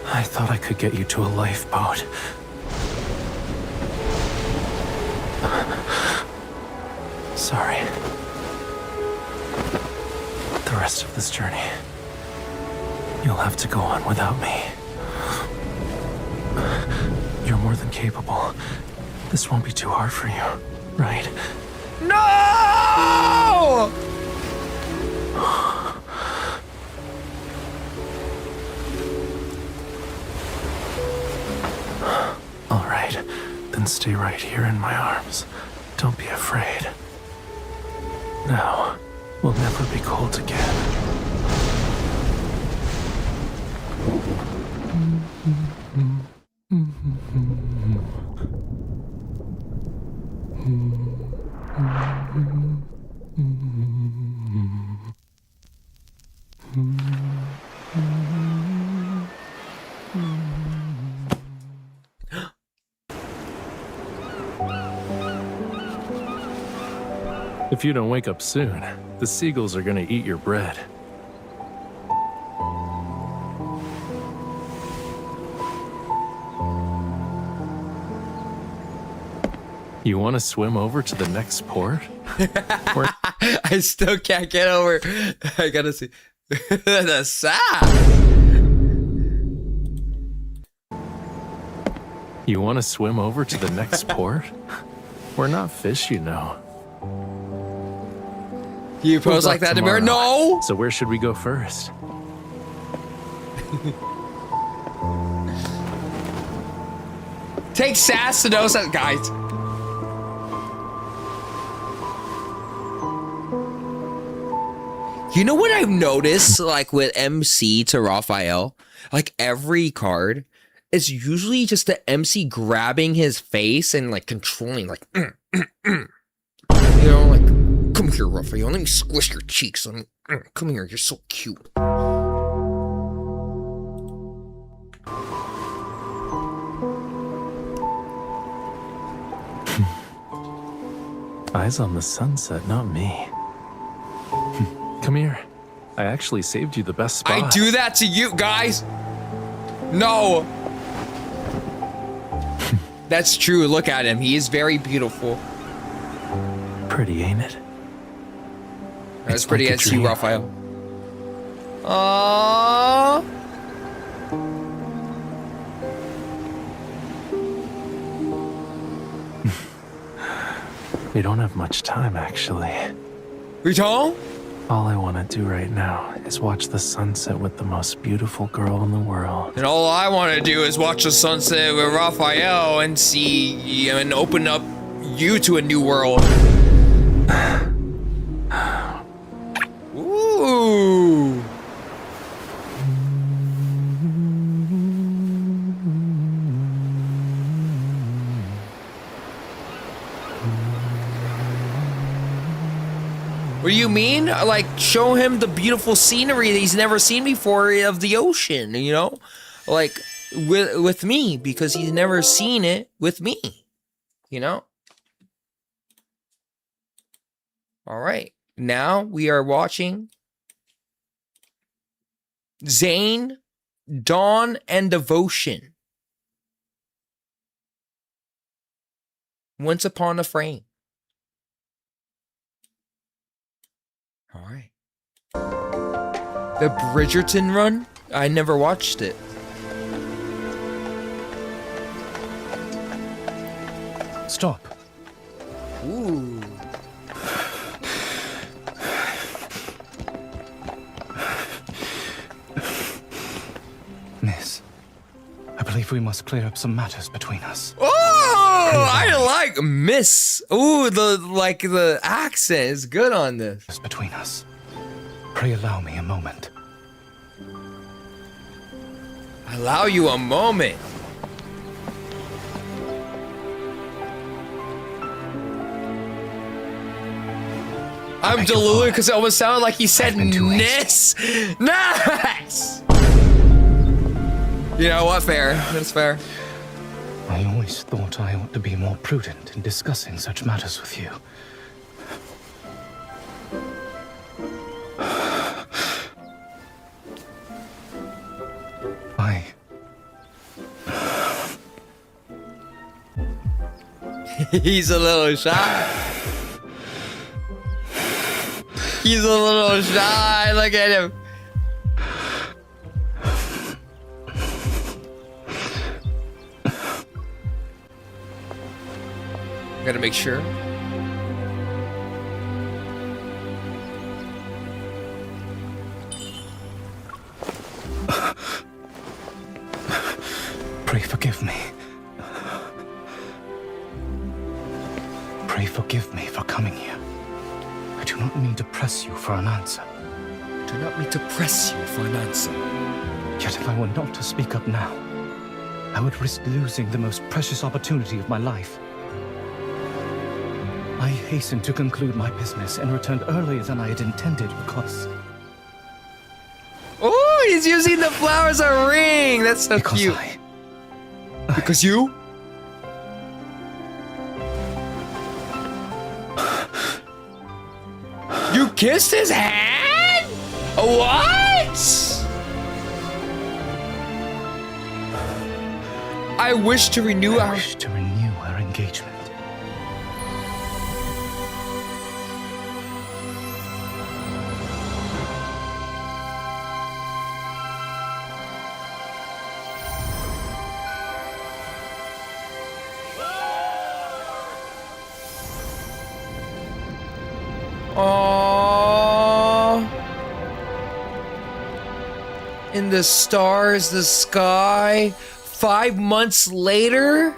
I thought I could get you to a lifeboat. Sorry. The rest of this journey, you'll have to go on without me. You're more than capable. This won't be too hard for you, right? No! All right, then stay right here in my arms. Don't be afraid. Now, we'll never be cold again. If you don't wake up soon, the seagulls are gonna eat your bread. You want to swim over to the next port? I still can't get over. I gotta see the sass. You want to swim over to the next port? We're not fish, you know. You pose like that in the mirror? No! So where should we go first? Take sass to those guys. You know what I've noticed, like with MC to Raphael? Like every card, it's usually just the MC grabbing his face and like controlling, like, You know, like, come here, Raphael, let me squish your cheeks. Come here, you're so cute. Eyes on the sunset, not me. Come here. I actually saved you the best spot. I do that to you, guys. No. That's true. Look at him. He is very beautiful. Pretty, ain't it? That's pretty as you, Raphael. Aww. We don't have much time, actually. We don't? All I want to do right now is watch the sunset with the most beautiful girl in the world. And all I want to do is watch the sunset with Raphael and see and open up you to a new world. Ooh. What do you mean? Like, show him the beautiful scenery that he's never seen before of the ocean, you know? Like, with me, because he's never seen it with me, you know? All right. Now we are watching Zane, Dawn, and Devotion. Once Upon a Frame. All right. The Bridgerton run? I never watched it. Stop. Ooh. Miss, I believe we must clear up some matters between us. Oh, I like Miss. Ooh, the accent is good on this. Between us. Pray allow me a moment. Allow you a moment. I'm deluded because it almost sounded like he said Niss. Nice. You know what? Fair. That's fair. I always thought I ought to be more prudent in discussing such matters with you. He's a little shy. He's a little shy. Look at him. Gotta make sure. Pray forgive me. Pray forgive me for coming here. I do not mean to press you for an answer. Do not mean to press you for an answer. Yet if I were not to speak up now, I would risk losing the most precious opportunity of my life. I hastened to conclude my business and returned earlier than I had intended because... Oh, he's using the flower as a ring. That's so cute. Because you? You kissed his hand? What? I wish to renew our engagement. Aww. In the stars, the sky, 5 months later?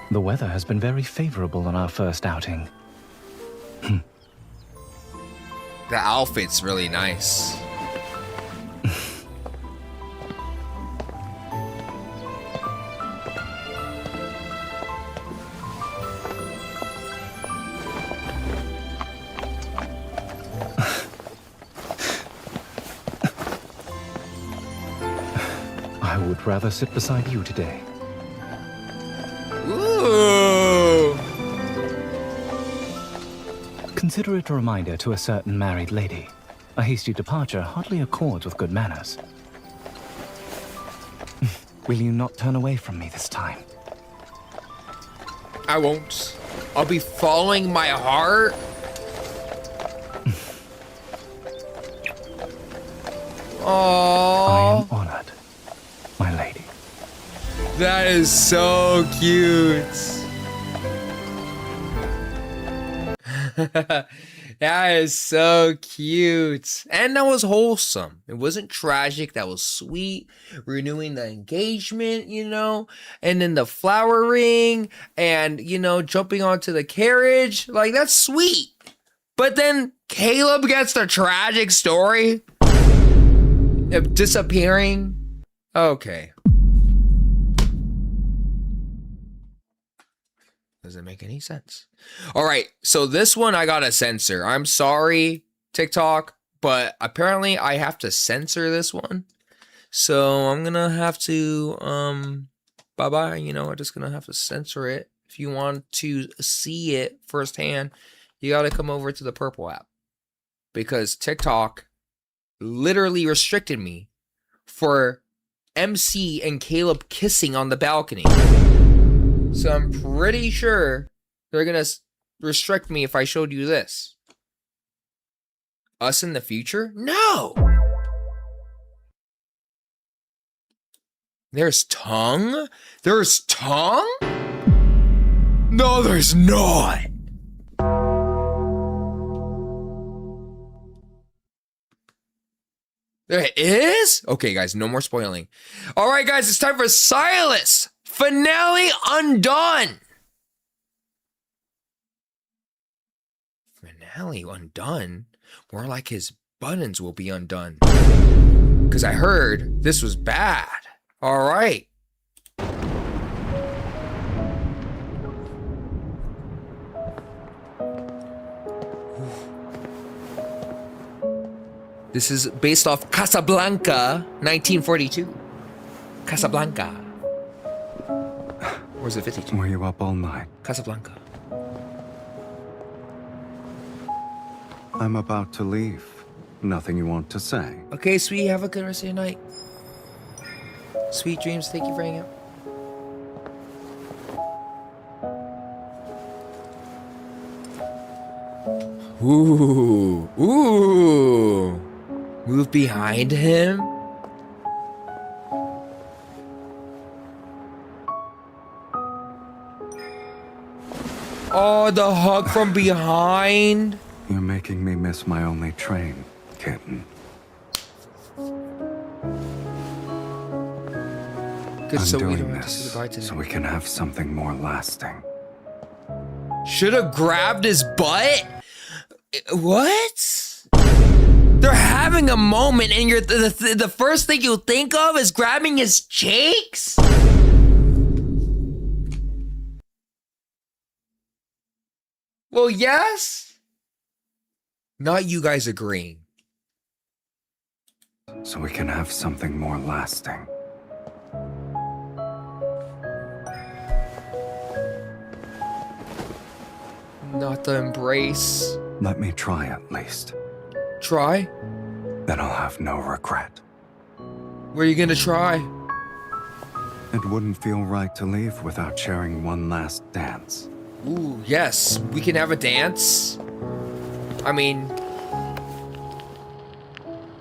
The weather has been very favorable on our first outing. The outfit's really nice. I would rather sit beside you today. Ooh. Consider it a reminder to a certain married lady. A hasty departure hardly accords with good manners. Will you not turn away from me this time? I won't. I'll be following my heart. I am Aww. honored, my lady. That is so cute. That is so cute. And that was wholesome. It wasn't tragic. That was sweet. Renewing the engagement, you know, and then the flowering and, you know, jumping onto the carriage. Like, that's sweet. But then Caleb gets the tragic story of disappearing. Okay. Doesn't make any sense. All right, so this one I gotta censor. I'm sorry, TikTok, but apparently I have to censor this one. So I'm gonna have to, bye-bye, you know, I'm just gonna have to censor it. If you want to see it firsthand, you gotta come over to the Purple app. Because TikTok literally restricted me for MC and Caleb kissing on the balcony. So I'm pretty sure they're gonna restrict me if I showed you this. Us in the future? No! There's tongue? There's tongue? No, there's not! There is? Okay, guys, no more spoiling. All right, guys, it's time for Silas! Finale undone! Finale undone? More like his buttons will be undone. Because I heard this was bad. All right. This is based off Casablanca, 1942. Casablanca. Or is it 52? Were you up all night? Casablanca. I'm about to leave. Nothing you want to say? Okay, sweetie, have a good rest of your night. Sweet dreams, thank you for hanging out. Ooh, ooh. Move behind him. Oh, the hug from behind. You're making me miss my only train, kitten. Good, I'm so we doing don't have to this say goodbye to so them. we can have something more lasting. Should have grabbed his butt? What? They're having a moment and you're the first thing you think of is grabbing his cheeks? Well, yes. Not you guys agreeing. So we can have something more lasting. Not the embrace. Let me try at least. Try? Then I'll have no regret. Where are you gonna try? It wouldn't feel right to leave without sharing one last dance. Ooh, yes. We can have a dance. I mean,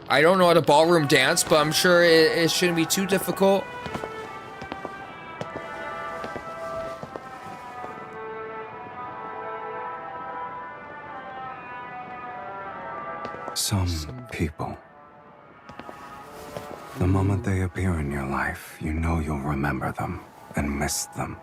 I don't know how to ballroom dance, but I'm sure it shouldn't be too difficult. Some people. The moment they appear in your life, you know you'll remember them and miss them.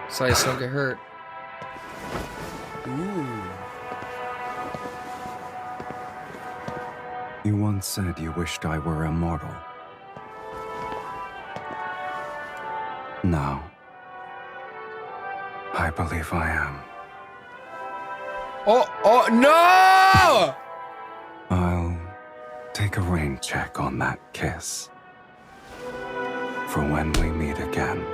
So I just don't get hurt. Ooh. You once said you wished I were immortal. Now, I believe I am. Oh, no! I'll take a rain check on that kiss. For when we meet again.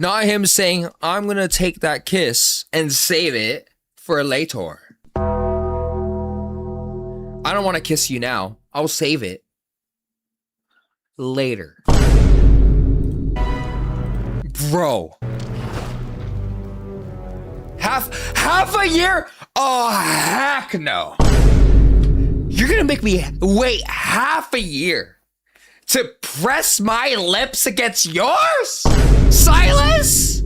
Not him saying, I'm gonna take that kiss and save it for later. I don't want to kiss you now. I'll save it later. Bro. Half a year? Oh, heck no. You're gonna make me wait half a year to press my lips against yours? Silas?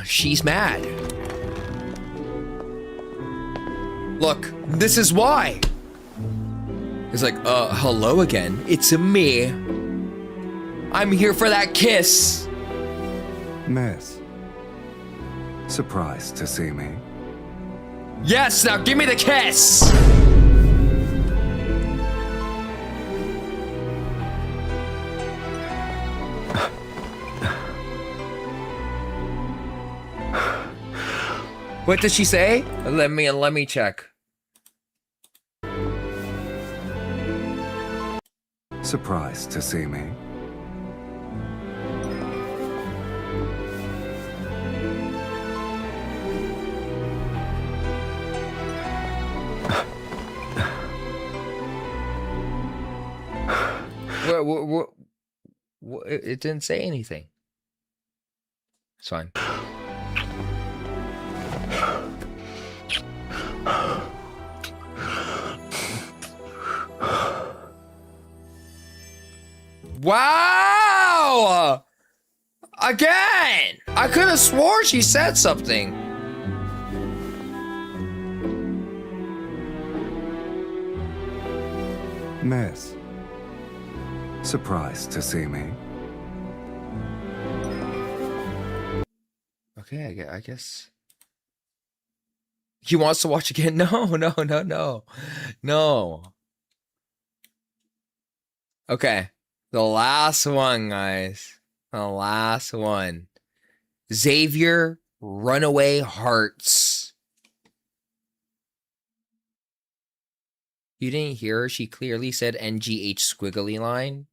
She's mad. Look, this is why. It's like, hello again. It's me. I'm here for that kiss. Miss, surprised to see me? Yes, now give me the kiss. What did she say? Let me check. Surprised to see me? What, it didn't say anything. It's fine. Wow! Again! I could have sworn she said something. Miss, surprised to see me? Okay, I guess. He wants to watch again? No. Okay, the last one, guys. The last one. Xavier, Runaway Hearts. You didn't hear her? She clearly said NGH squiggly line.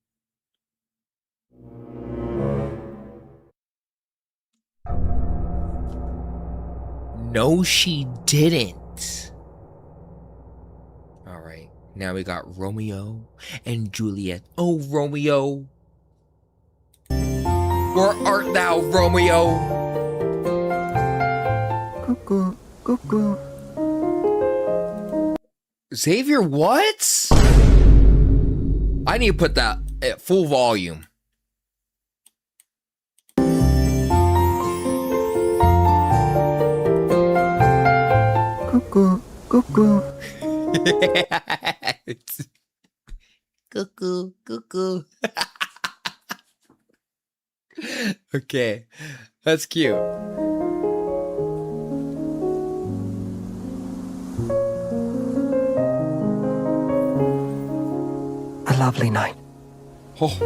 No, she didn't. All right. Now we got Romeo and Juliet. Oh, Romeo. Where art thou, Romeo? Cuckoo, cuckoo. Xavier, what? I need to put that at full volume. Cuckoo, cuckoo. Cuckoo, cuckoo. Okay, that's cute. A lovely night. Oh.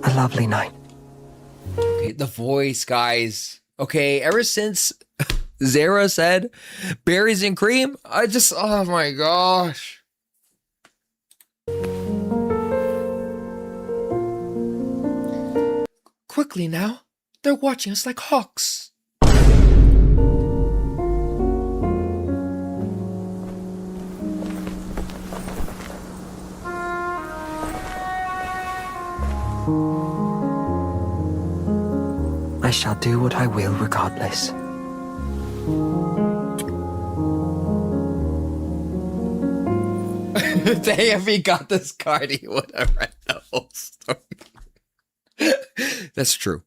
A lovely night. Okay, the voice, guys. Okay, ever since Zara said berries and cream, I just, oh my gosh. Quickly now, they're watching us like hawks. I shall do what I will regardless. Day if he got this card, he would have read the whole story. That's true.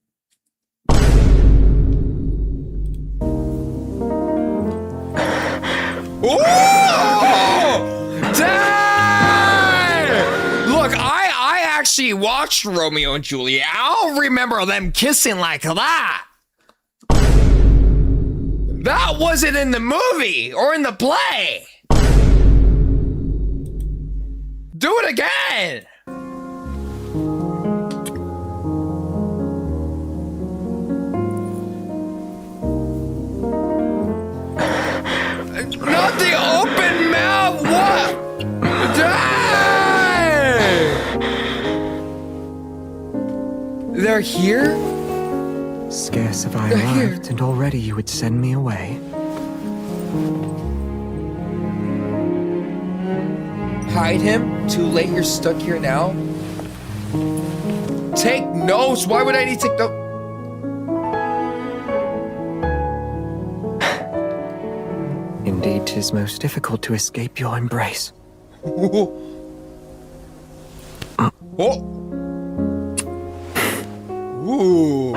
Ooh! Dang! Look, I actually watched Romeo and Juliet. I don't remember them kissing like that. That wasn't in the movie or in the play. Do it again. They're here? Scarce have I They're here. arrived, and already you would send me away. Hide him? Too late, you're stuck here now? Take notes? Why would I need to take notes? Indeed, 'tis most difficult to escape your embrace. Oh! Ooh!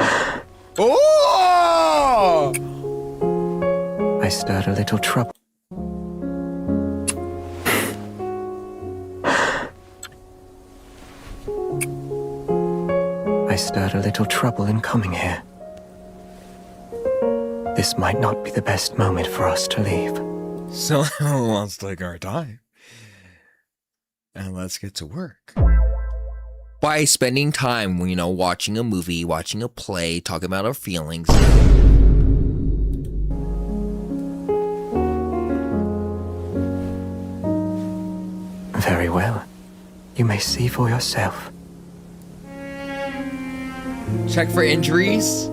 Oh! I stirred a little trouble. I stirred a little trouble in coming here. This might not be the best moment for us to leave. So let's take our time. And let's get to work. By spending time, you know, watching a movie, watching a play, talking about our feelings. Very well. You may see for yourself. Check for injuries.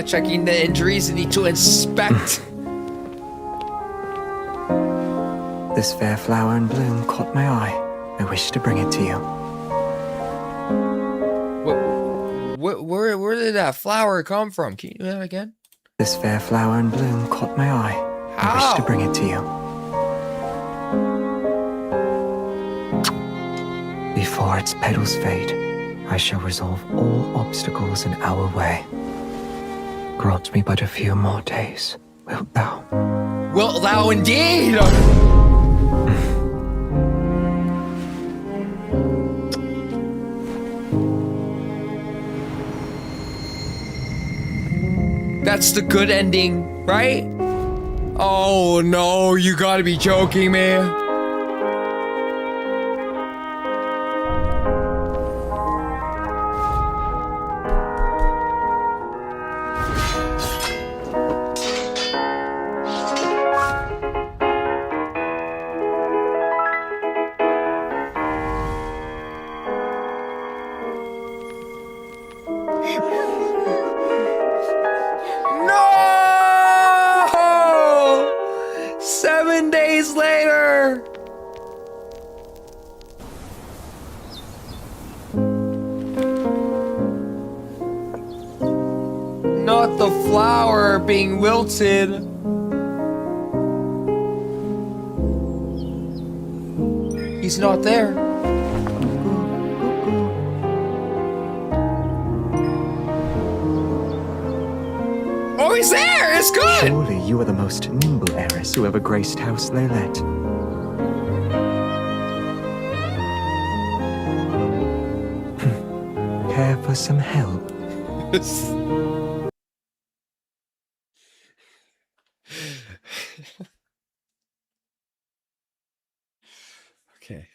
Checking the injuries. I need to inspect. This fair flower in bloom caught my eye. I wish to bring it to you. Where did that flower come from? Can you do that again? This fair flower in bloom caught my eye. I wish to bring it to you. Before its petals fade, I shall resolve all obstacles in our way. Grant me but a few more days, wilt thou? Wilt thou indeed? That's the good ending, right? Oh no, you gotta be joking, man. No! 7 days later! Not the flower being wilted. He's not there. Oh, he's there! It's good! Surely you are the most nimble heiress who ever graced House Leylet. Care for some help? Okay.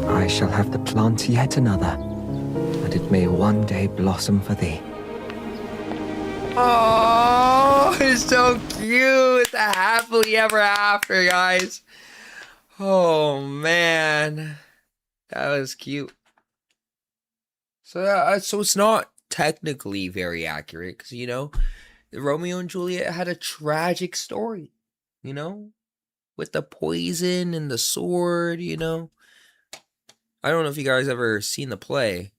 I shall have to plant yet another, and it may one day blossom for thee. Oh, it's so cute. It's a happily ever after, guys. Oh, man. That was cute. So it's not technically very accurate, because, you know, Romeo and Juliet had a tragic story, you know, with the poison and the sword, you know. I don't know if you guys ever seen the play.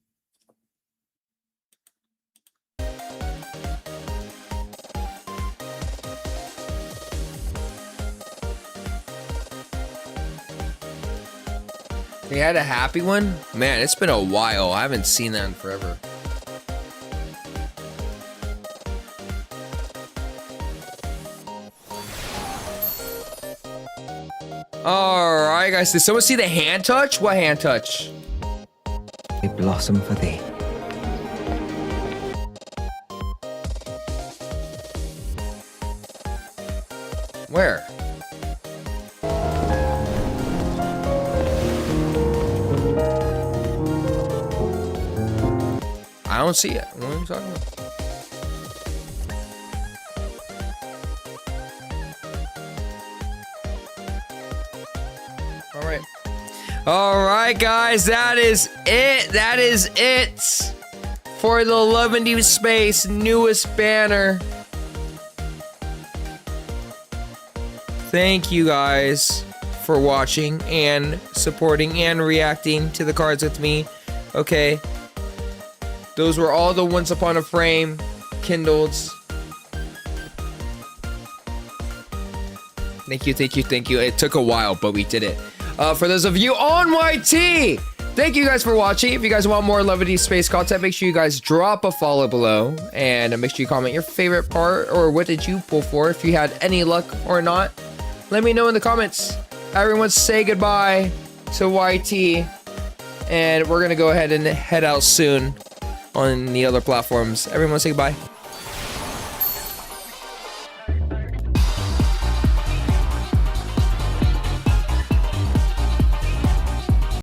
They had a happy one? Man, it's been a while. I haven't seen that in forever. Alright, guys. Did someone see the hand touch? What hand touch? A blossom for thee. Where? I don't see it. What are you talking about? All right. All right, guys. That is it. That is it for the Love and Deepspace newest banner. Thank you guys for watching and supporting and reacting to the cards with me. Okay. Those were all the Once Upon a Frame Kindles. Thank you, thank you, thank you. It took a while, but we did it. For those of you on YT, thank you guys for watching. If you guys want more Love and Deepspace content, make sure you guys drop a follow below. And make sure you comment your favorite part or what did you pull for, if you had any luck or not. Let me know in the comments. Everyone say goodbye to YT. And we're going to go ahead and head out soon on the other platforms. Everyone say goodbye.